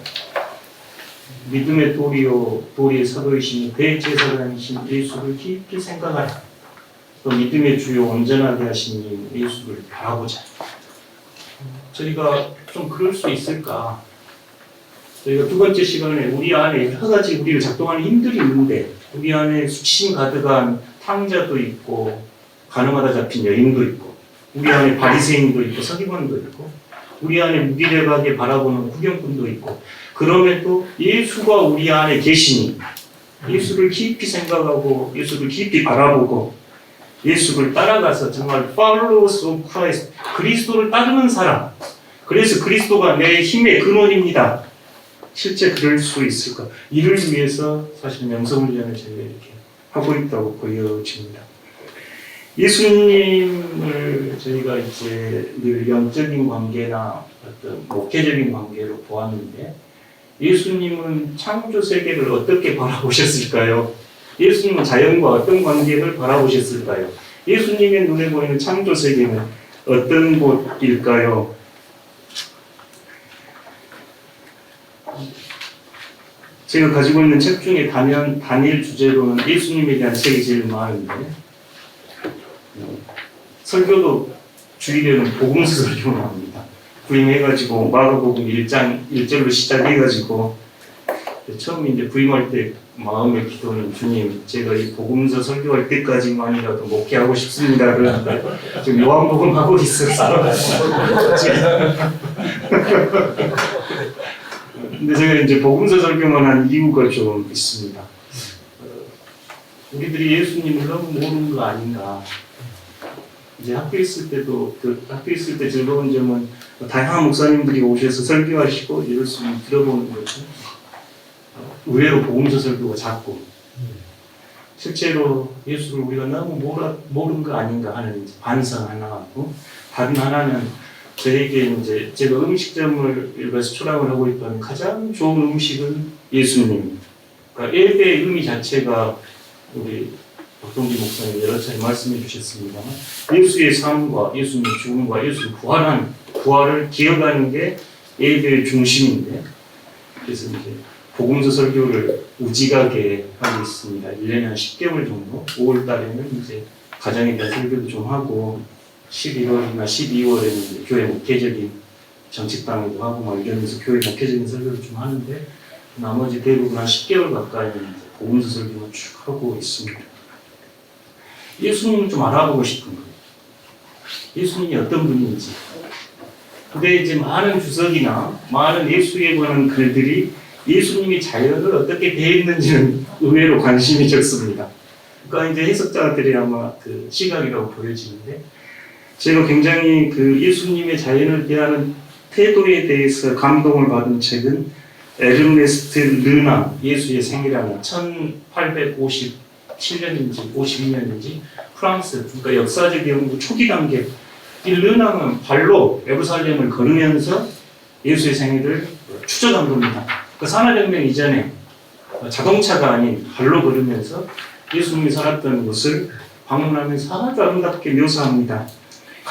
믿음의 도리의 사도이신 대제사장이신 예수를 깊이 생각하라. 또 믿음의 주요 온전하게 하신 예수를 바라보자. 저희가 좀 그럴 수 있을까? 저희가 두 번째 시간에 우리 안에 여러 가지 우리를 작동하는 힘들이 있는데 우리 안에 수치심 가득한 탕자도 있고 가늠하다 잡힌 여인도 있고 우리 안에 바리새인도 있고 서기관도 있고 우리 안에 무기력하게 바라보는 구경꾼도 있고 그럼에도 예수가 우리 안에 계시니 예수를 깊이 생각하고 예수를 깊이 바라보고 예수를 따라가서 정말 followers of Christ, 그리스도를 따르는 사람. 그래서 그리스도가 내 힘의 근원입니다. 실제 그럴 수 있을까? 이를 위해서 사실 명성훈련을 저희가 이렇게 하고 있다고 보여집니다. 예수님을 저희가 이제 늘 영적인 관계나 어떤 목회적인 관계로 보았는데 예수님은 창조 세계를 어떻게 바라보셨을까요? 예수님은 자연과 어떤 관계를 바라보셨을까요? 예수님의 눈에 보이는 창조 세계는 어떤 곳일까요? 제가 가지고 있는 책 중에 단일 주제로는 예수님에 대한 책이 제일 많은데 설교도 주일에는 복음서 설교를 합니다. 부임해가지고 마가복음 1장 1절로 시작해가지고 처음 이제 부임할 때 마음의 기도는 주님, 제가 이 복음서 설교할 때까지만이라도 목회하고 싶습니다. 그런데 지금 요한복음 하고 있어서. 근데 제가 이제 복음서 설교만 한 이유가 좀 있습니다. 우리들이 예수님을 너무 모르는 거 아닌가. 이제 학교 있을 때도 학교 있을 때 즐거운 점은 다양한 목사님들이 오셔서 설교하시고 이럴 수 있는 들어보는 거죠. 의외로 복음서 설교가 작고 실제로 예수를 우리가 너무 모르는 거 아닌가 하는 반성 하나하고 다른 하나는 저에게 이제 제가 음식점을 일부에서 출항을 하고 있던 가장 좋은 음식은 예수님. 그러니까 예배의 의미 자체가 우리 박동기 목사님 여러 차례 말씀해 주셨습니다만 예수의 삶과 예수님의 죽음과 예수의 부활을 기억하는 게 예배의 중심인데 그래서 이제 복음서 설교를 우직하게 하고 있습니다. 1년에 한 10개월 정도 5월 달에는 이제 가정에 대한 설교도 좀 하고 11월이나 12월에는 교회 목회적인 정책당회도 하고 막 이러면서 교회 목회적인 설교를 좀 하는데 나머지 대부분 한 10개월 가까이 복음서 설교만 쭉 하고 있습니다. 예수님을 좀 알아보고 싶은 거예요. 예수님이 어떤 분인지. 근데 이제 많은 주석이나 많은 예수에 관한 글들이 예수님이 자연을 어떻게 대했는지는 의외로 관심이 적습니다. 그러니까 이제 해석자들이 아마 그 시각이라고 보여지는데 제가 굉장히 그 예수님의 자연을 대하는 태도에 대해서 감동을 받은 책은 에르네스트 르낭 예수의 생이라는 1857년인지 52년인지 프랑스 그러니까 역사적 연구 초기 단계 이 르낭은 발로 예루살렘을 걸으면서 예수의 생애를 추적한 겁니다. 그 산업혁명 이전에 자동차가 아닌 발로 걸으면서 예수님이 살았던 곳을 방문하면서 아주 아름답게 묘사합니다.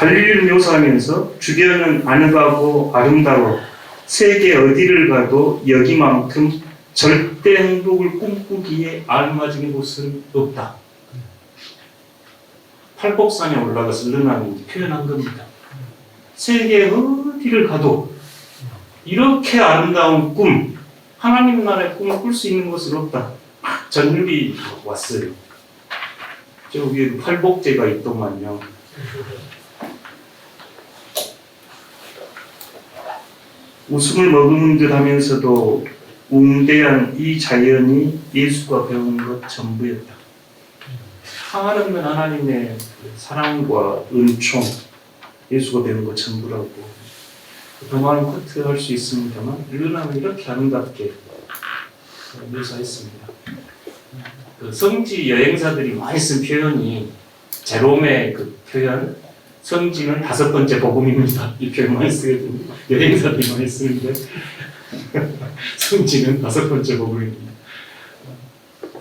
갈릴리를 묘사하면서 주변은 아늑하고 아름다워 세계 어디를 가도 여기만큼 절대 행복을 꿈꾸기에 알맞은 곳은 없다. 팔복산에 올라가서 르나는 표현한 겁니다. 세계 어디를 가도 이렇게 아름다운 꿈, 하나님 나라의 꿈을 꿀 수 있는 곳은 없다. 전율이 왔어요. 저 위에 팔복제가 있더만요. 웃음을 머금은 듯 하면서도 웅대한 이 자연이 예수가 배운 것 전부였다. 한없는 하나님의 사랑과 은총, 예수가 배운 것 전부라고 더 많은 커트할 수 있습니다만 르나는 이렇게 아름답게 묘사했습니다. 그 성지 여행사들이 많이 쓴 표현이 제롬의 그 표현, 성지는 5번째 복음입니다. 이 표현 많이 쓰거든요. 여행사들이 많이 쓰는데 성지는 5번째 복음입니다.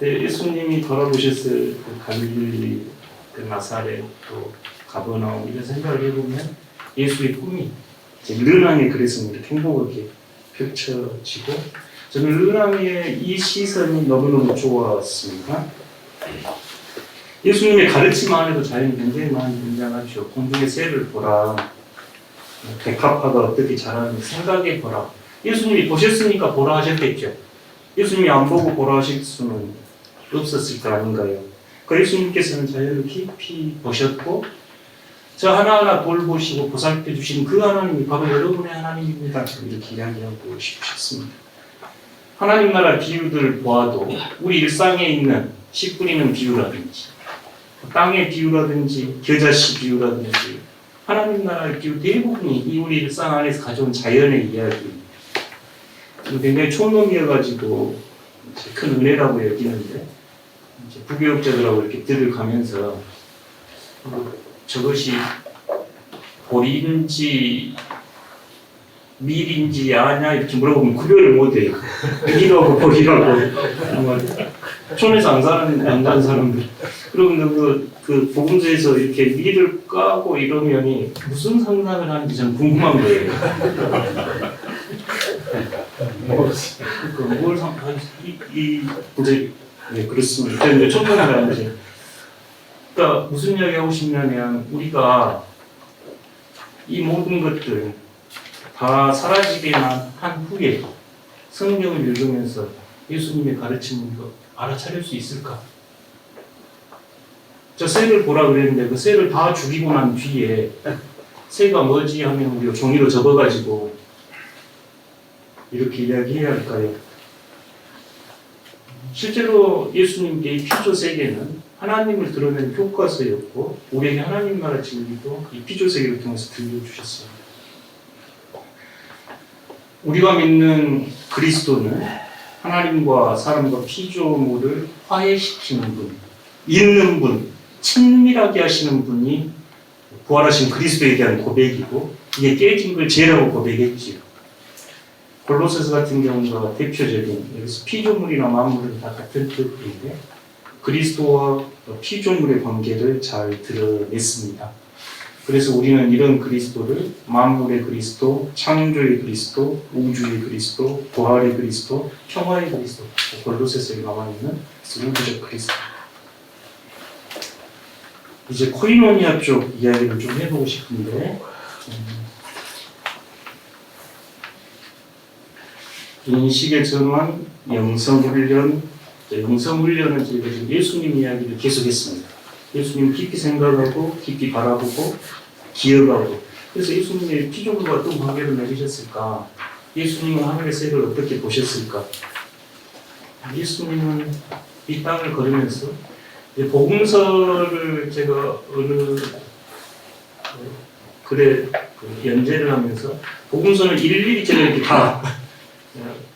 예수님이 돌아보셨을 그 갈릴리, 그 나사렛, 또 가버나움 이런 생각을 해보면 예수의 꿈이 르나의 그래서 이렇게 행복하게 펼쳐지고 저는 르나의 이 시선이 너무너무 좋았습니다. 예수님의 가르침 안에도 자연이 굉장히 많이 등장하죠. 공중의 새를 보라, 백합화가 어떻게 자라는지 생각해 보라. 예수님이 보셨으니까 보라 하셨겠죠. 예수님이 안 보고 보라 하실 수는 없었을 거 아닌가요? 그 예수님께서는 자연을 깊이 보셨고 저 하나하나 돌보시고 보살펴 주신 그 하나님이 바로 여러분의 하나님입니다. 이렇게 이야기하고 싶으셨습니다. 하나님 나라 비유들 보아도 우리 일상에 있는 씨 뿌리는 비유라든지 땅의 비유라든지 겨자씨 비유라든지 하나님 나라의 비유 대부분이 이 우리 일상 안에서 가져온 자연의 이야기입니다. 굉장히 촌놈이어가지고 큰 은혜라고 여기는데 부교육자들하고 이렇게 들어가면서 저것이 볼인지 밀인지 아냐 이렇게 물어보면 구별을 못해요. 밀하고 볼이라고 촌에서 안 사는 사람들. 그러면 그 복음서에서 이렇게 밀을 까고 이러면이 무슨 상상을 하는지 저는 궁금한 거예요. 뭘 이제 네 그렇습니다. 근데 촌놈이라는 거지. 그러니까 무슨 이야기 하고 싶냐면 우리가 이 모든 것들 다 사라지게만 한 후에 성경을 읽으면서 예수님의 가르침을 알아차릴 수 있을까? 저 새를 보라 그랬는데 그 새를 다 죽이고 난 뒤에 새가 뭐지 하면 우리가 종이로 접어가지고 이렇게 이야기해야 할까요? 실제로 예수님께 이 피조 세계는 하나님을 드러내는 교과서였고 우리에게 하나님 나라 진리도 이 피조 세계를 통해서 들려주셨습니다. 우리가 믿는 그리스도는 하나님과 사람과 피조물을 화해시키는 분, 있는 분, 친밀하게 하시는 분이 부활하신 그리스도에 대한 고백이고 이게 깨진 걸 죄라고 고백했지요. 골로새서 같은 경우가 대표적인 여기서 피조물이나 만물은 다 같은 뜻인데 그리스도와 피조물의 관계를 잘 드러냈습니다. 그래서 우리는 이런 그리스도를 만물의 그리스도, 창조의 그리스도, 우주의 그리스도, 부활의 그리스도, 평화의 그리스도, 골로새서에 나와 있는 우주적 그리스도. 이제 코이노니아 쪽 이야기를 좀 해보고 싶은데 인식에 정한 영성훈련, 영성훈련은 저희가 지금 예수님 이야기를 계속했습니다. 예수님 깊이 생각하고 깊이 바라보고 기억하고 그래서 예수님의 피조물과 어떤 관계를 맺으셨을까? 예수님은 하늘의 색을 어떻게 보셨을까? 예수님은 이 땅을 걸으면서 복음서를 제가 어느 글에 연재를 하면서 복음서는 일일이 제가 이렇게 다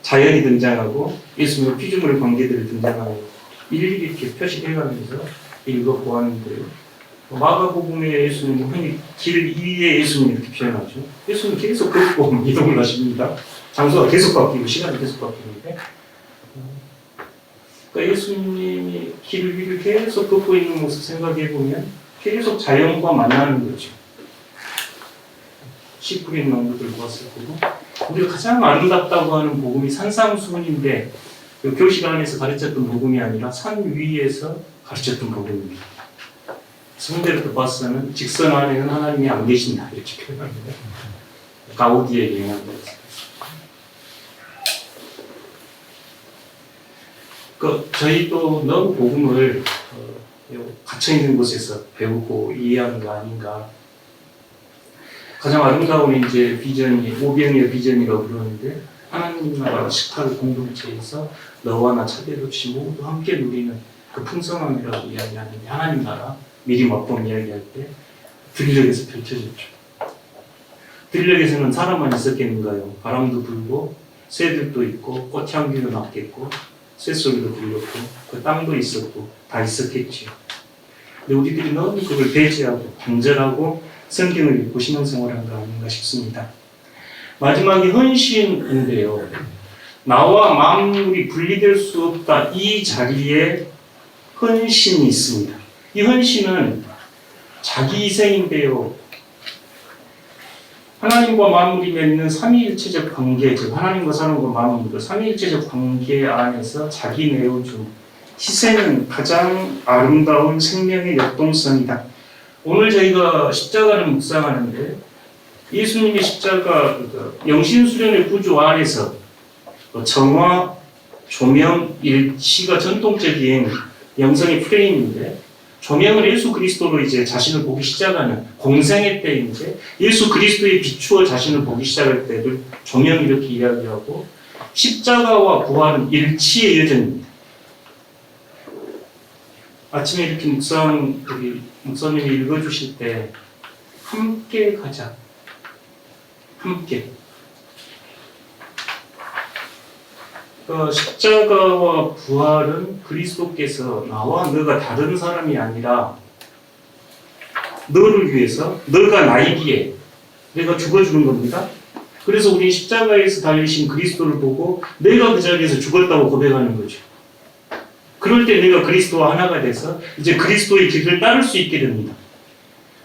자연이 등장하고 예수님의 피조물의 관계들이 등장하고 일일이 이렇게 표시해가면서 읽어보았는데요. 마가복음의 예수님은 흔히 길 위에 예수님 이렇게 표현하죠. 예수님 계속 걷고 이동을 하십니다. 장소가 계속 바뀌고 시간이 계속 바뀌는데 그러니까 예수님이 길 위를 계속 걷고 있는 모습 생각해보면 계속 자연과 만나는 거죠. 씨 뿌린 농부들 보았을 거고, 우리가 가장 아름답다고 하는 복음이 산상수훈인데 그 교실 안에서 가르쳤던 복음이 아니라 산 위에서 가르쳤던 복음입니다. 성대를 봐서는 직선 안에는 하나님이 안 계신다 이렇게 표현합니다. 가우디의 영향을 받았습니다. 저희도 너무 복음을 갇혀 있는 곳에서 배우고 이해하는 거 아닌가. 가장 아름다운 이제 비전이 오병이어 비전이라고 그러는데 하나님 나라 식탁 공동체에서 너와 나 차별 없이 모두 함께 누리는 그 풍성함이라고 이야기하는데 하나님 나라 미리 맛본 이야기할 때 들녘에서 펼쳐졌죠. 들녘에서는 사람만 있었겠는가요? 바람도 불고 새들도 있고 꽃향기도 났겠고 쇳소리도 들렸고 그 땅도 있었고 다 있었겠지요. 근데 우리들이 너무 그걸 배제하고 단절하고 성경을 읽고 신앙생활한 거 아닌가 싶습니다. 마지막에 헌신인데요. 나와 만물이 분리될 수 없다. 이 자리에 헌신이 있습니다. 이 헌신은 자기 희생인데요. 하나님과 만물이 맺는 삼위일체적 관계, 즉 하나님과 사람과 만물과 삼위일체적 관계 안에서 자기 내어준 희생은 가장 아름다운 생명의 역동성이다. 오늘 저희가 십자가를 묵상하는데 예수님의 십자가 영신수련의 구조 안에서 정화, 조명, 일치가 전통적인 영성의 프레임인데 조명을 예수 그리스도로 이제 자신을 보기 시작하는 공생애 때 이제 예수 그리스도에 비추어 자신을 보기 시작할 때를 조명 이렇게 이야기하고 십자가와 부활은 일치의 여정입니다. 아침에 이렇게 우리 목사님이 읽어주실 때 함께 가자. 함께. 십자가와 부활은 그리스도께서 나와 너가 다른 사람이 아니라 너를 위해서 너가 나이기에 내가 죽어주는 겁니다. 그래서 우리 십자가에서 달리신 그리스도를 보고 내가 그 자리에서 죽었다고 고백하는 거죠. 그럴 때 내가 그리스도와 하나가 돼서 이제 그리스도의 길을 따를 수 있게 됩니다.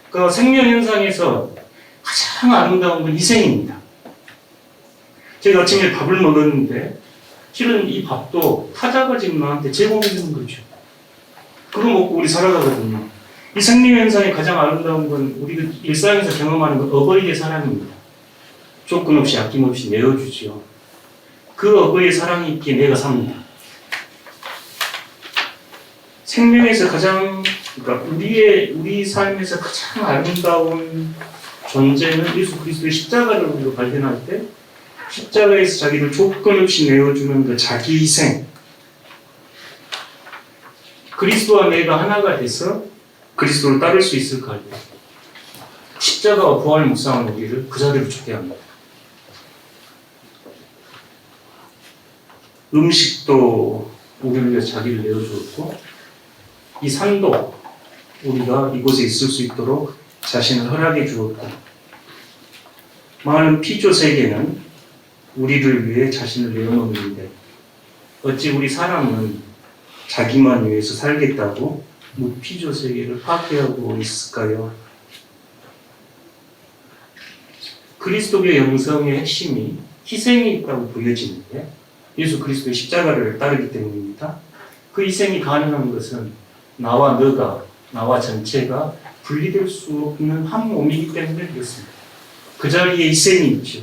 그러니까 생명 현상에서 가장 아름다운 건 희생입니다. 제가 아침에 밥을 먹었는데 실은 이 밥도 타자가 지금 나한테 제공해주는 거죠. 그거 먹고 우리 살아가거든요. 이 생명 현상의 가장 아름다운 건 우리가 일상에서 경험하는 건 어버이의 사랑입니다. 조건 없이 아낌없이 내어주지요. 그 어버이의 사랑이 있기에 내가 삽니다. 생명에서 그러니까 우리 삶에서 가장 아름다운 존재는 예수 그리스도의 십자가를 우리가 발견할 때 십자가에서 자기를 조건 없이 내어주는 그 자기 희생. 그리스도와 내가 하나가 돼서 그리스도를 따를 수 있을까요? 십자가와 부활 묵상하는 우리를 그 자리로 초대합니다. 음식도 우리를 위해 자기를 내어주었고 이 산도 우리가 이곳에 있을 수 있도록 자신을 허락해 주었고 많은 피조 세계는 우리를 위해 자신을 내어놓는데 어찌 우리 사람은 자기만 위해서 살겠다고 무피조 세계를 파괴하고 있을까요? 그리스도의 영성의 핵심이 희생이 있다고 보여지는데 예수 그리스도의 십자가를 따르기 때문입니다. 그 희생이 가능한 것은 나와 너가, 나와 전체가 분리될 수 없는 한 몸이기 때문에 그렇습니다. 그 자리에 희생이 있죠.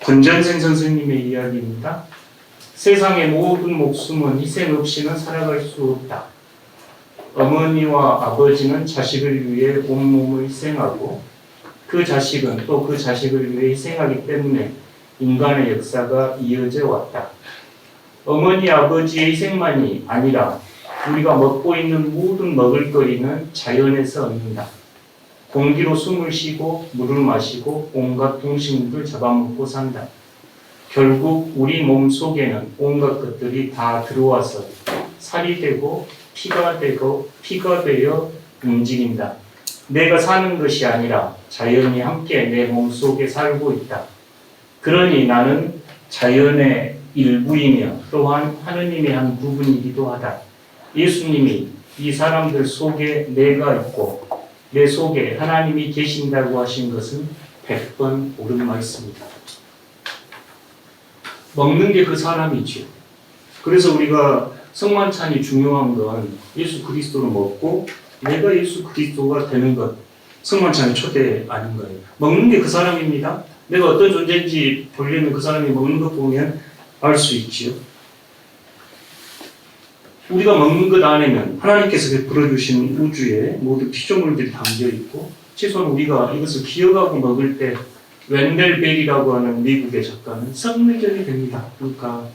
권전생 선생님의 이야기입니다. 세상의 모든 목숨은 희생 없이는 살아갈 수 없다. 어머니와 아버지는 자식을 위해 온몸을 희생하고 그 자식은 또 그 자식을 위해 희생하기 때문에 인간의 역사가 이어져 왔다. 어머니 아버지의 희생만이 아니라 우리가 먹고 있는 모든 먹을거리는 자연에서 얻는다. 공기로 숨을 쉬고 물을 마시고 온갖 동식물을 잡아먹고 산다. 결국 우리 몸 속에는 온갖 것들이 다 들어와서 살이 되고 피가 되어 움직인다. 내가 사는 것이 아니라 자연이 함께 내 몸 속에 살고 있다. 그러니 나는 자연의 일부이며 또한 하느님의 한 부분이기도 하다. 예수님이 이 사람들 속에 내가 있고 내 속에 하나님이 계신다고 하신 것은 100번 옳은 말씀입니다. 먹는 게 그 사람이죠. 그래서 우리가 성만찬이 중요한 건 예수 그리스도를 먹고 내가 예수 그리스도가 되는 것, 성만찬의 초대 아닌가요? 먹는 게 그 사람입니다. 내가 어떤 존재인지 보려면 그 사람이 먹는 것 보면 알 수 있지요. 우리가 먹는 것 안에는 하나님께서 베풀어 주신 우주에 모두 피조물들이 담겨 있고, 최소한 우리가 이것을 기억하고 먹을 때 웬델 벨이라고 하는 미국의 작가는 성례전이 됩니다. 그러니까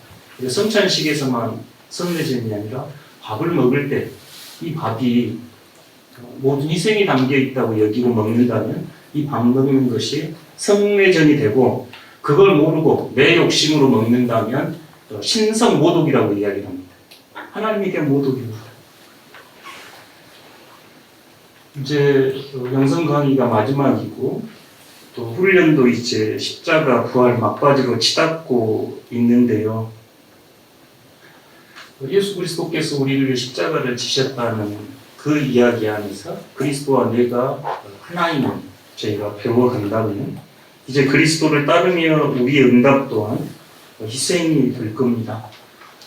성찬식에서만 성례전이 아니라 밥을 먹을 때 이 밥이 모든 희생이 담겨 있다고 여기고 먹는다면 이 밥 먹는 것이 성례전이 되고, 그걸 모르고 내 욕심으로 먹는다면 신성모독이라고 이야기를 합니다. 하나님에게 모독입니다. 이제 영성 강의가 마지막이고 또 훈련도 이제 십자가 부활 막바지로 치닫고 있는데요. 예수 그리스도께서 우리를 위해 십자가를 지셨다는 그 이야기 안에서 그리스도와 내가 하나임을 저희가 배워간다면 이제 그리스도를 따르며 우리의 응답 또한 희생이 될 겁니다.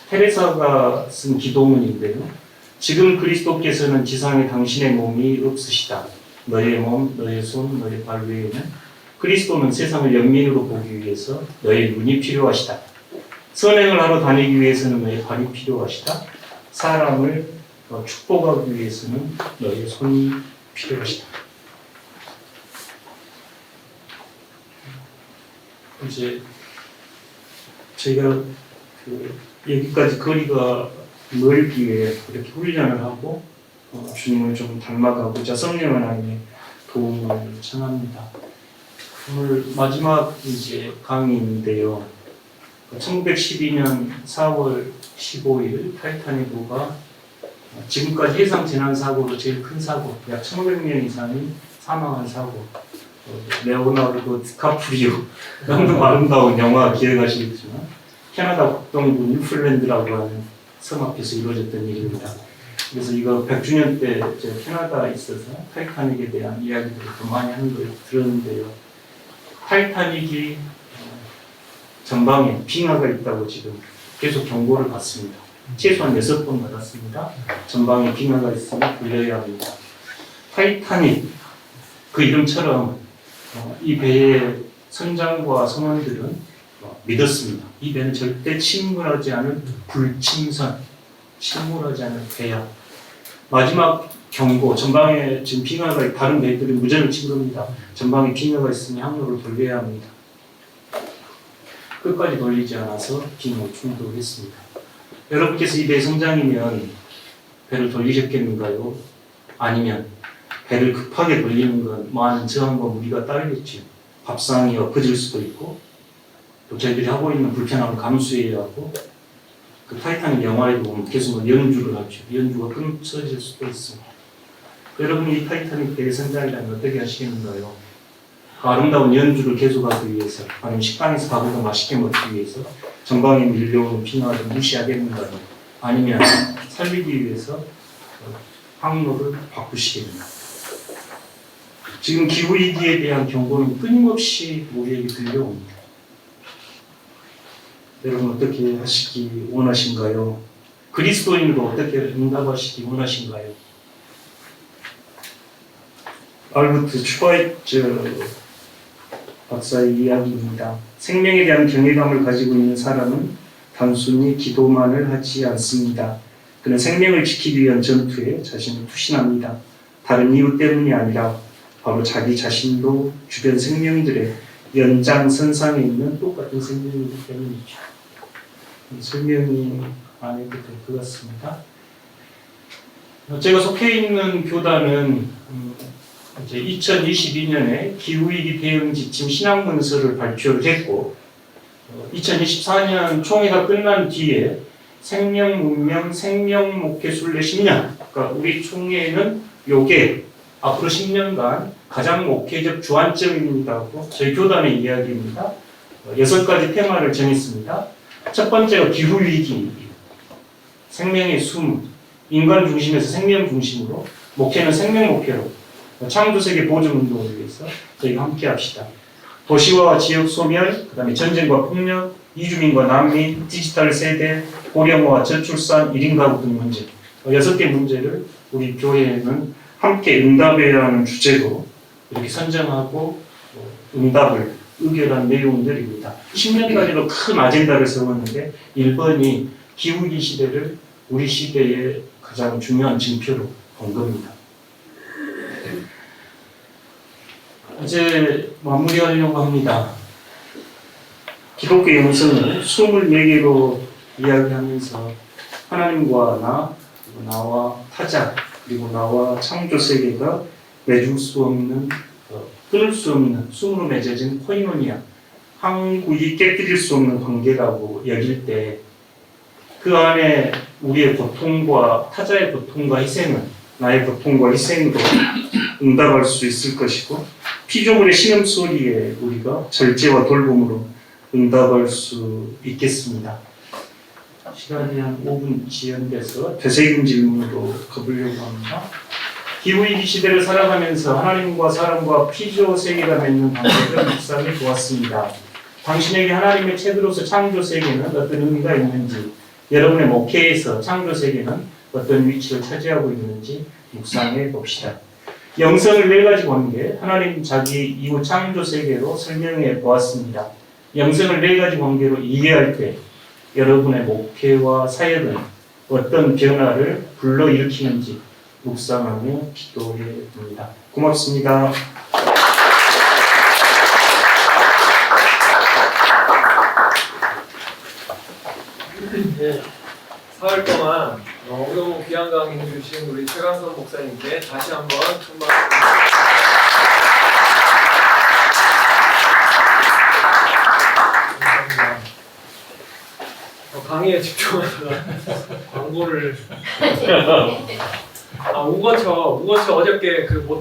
테레사가 쓴 기도문인데요. 지금 그리스도께서는 지상에 당신의 몸이 없으시다. 너의 몸, 너의 손, 너의 발 외에는 그리스도는 세상을 연민으로 보기 위해서 너의 눈이 필요하시다. 선행을 하러 다니기 위해서는 너의 발이 필요하시다. 사람을 축복하기 위해서는 너의 손이 필요하시다. 이제 저희가 여기까지 거리가 멀기에 이렇게 훈련을 하고 주님을 좀 닮아가고자 성령 하나님의 도움을 청합니다. 오늘 마지막 이제 강의인데요. 1912년 4월 15일 타이타닉호가 지금까지 해상 재난 사고로 제일 큰 사고, 약 1,500명 이상이 사망한 사고. 레오나르도 디카프리오 너무 아름다운 영화 기억하시겠지만 캐나다 북동부 뉴플랜드라고 하는 섬 앞에서 이루어졌던 일입니다. 그래서 이거 100주년 때 제가 캐나다에 있어서 타이타닉에 대한 이야기들을 더 많이 하는 걸 들었는데요. 타이타닉이 전방에 빙하가 있다고 지금 계속 경고를 받습니다. 최소한 6번 받았습니다. 전방에 빙하가 있으니 굴려야 합니다. 타이타닉 그 이름처럼 이 배의 선장과 선원들은 믿었습니다. 이 배는 절대 침몰하지 않을 불침선, 침몰하지 않을 배야. 마지막 경고, 전방에 지금 빙하가 다른 배들이 무전을 친 겁니다. 전방에 빙하가 있으니 항로를 돌려야 합니다. 끝까지 돌리지 않아서 빙하에 충돌했습니다. 여러분께서 이 배 선장이면 배를 돌리셨겠는가요? 아니면 배를 급하게 돌리는 건 많은 저항과 무리가 따르겠죠. 밥상이 엎어질 수도 있고 또 저희들이 하고 있는 불편함을 감수해야 하고, 그 타이타닉 영화에도 보면 계속 연주를 하죠. 연주가 끊어질 수도 있습니다. 여러분이 이 타이타닉 배의 선장이라면 어떻게 하시겠는가요? 그 아름다운 연주를 계속하기 위해서, 아니면 식당에서 밥을 더 맛있게 먹기 위해서 전방에 밀려오는 빙하를 무시하겠는가요? 아니면 살리기 위해서 항로를 바꾸시겠는가요? 지금 기후위기에 대한 경고는 끊임없이 우리에게 들려옵니다. 여러분 어떻게 하시기 원하신가요? 그리스도인으로 어떻게 응답하시기 원하신가요? 알버트 슈바이처 박사의 이야기입니다. 생명에 대한 경외감을 가지고 있는 사람은 단순히 기도만을 하지 않습니다. 그는 생명을 지키기 위한 전투에 자신을 투신합니다. 다른 이유 때문이 아니라 바로 자기 자신도 주변 생명들의 연장선상에 있는 똑같은 생명이기 때문이죠. 설명이 안 해도 될 것 같습니다. 제가 속해 있는 교단은 이제 2022년에 기후위기 대응 지침 신앙문서를 발표를 했고, 2024년 총회가 끝난 뒤에 생명문명 생명목회 순례 10년, 그러니까 우리 총회는 요게 앞으로 10년간 가장 목회적 주안점입니다고 저희 교단의 이야기입니다. 6가지 테마를 정했습니다. 첫 번째가 기후위기, 생명의 숨, 인간 중심에서 생명 중심으로, 목회는 생명 목회로 창조세계 보존운동을 위해서 저희가 함께 합시다. 도시와 지역 소멸, 그 다음에 전쟁과 폭력, 이주민과 난민, 디지털 세대, 고령화와 저출산, 1인 가구 등 문제 6개 문제를 우리 교회는 함께 응답해야 하는 주제로 이렇게 선정하고 응답을 의결한 내용들입니다. 10년까지도 큰 아젠다를 세웠는데 1번이 기후위기 시대를 우리 시대의 가장 중요한 징표로 본 겁니다. 이제 마무리하려고 합니다. 기독교 영성을 24개로 이야기하면서 하나님과 나, 그리고 나와 타자, 그리고 나와 창조 세계가 맺을 수 없는, 끊을 수 없는 숨으로 맺어진 코이노니아, 한국이 깨뜨릴 수 없는 관계라고 여길 때 그 안에 우리의 고통과 타자의 고통과 희생은 나의 고통과 희생으로 응답할 수 있을 것이고 피조물의 신음소리에 우리가 절제와 돌봄으로 응답할 수 있겠습니다. 시간이 한 5분 지연돼서 되새김 질문으로 가보려고 합니다. 기후위기 시대를 살아가면서 하나님과 사람과 피조 세계가 맺는 관계를 묵상해 보았습니다. 당신에게 하나님의 책으로서 창조 세계는 어떤 의미가 있는지, 여러분의 목회에서 창조 세계는 어떤 위치를 차지하고 있는지 묵상해 봅시다. 영성을 4가지 관계, 하나님 자기 이후 창조 세계로 설명해 보았습니다. 영성을 4가지 관계로 이해할 때 여러분의 목회와 사역은 어떤 변화를 불러일으키는지 묵상하며 기도해 봅니다. 고맙습니다. 네, 사흘 동안 너무 귀한 강의 해주신 우리 최강선 목사님께 다시 한번 큰 박수. 감사합니다. 강의에 집중하다가 광고를 우건처 어저께 그 못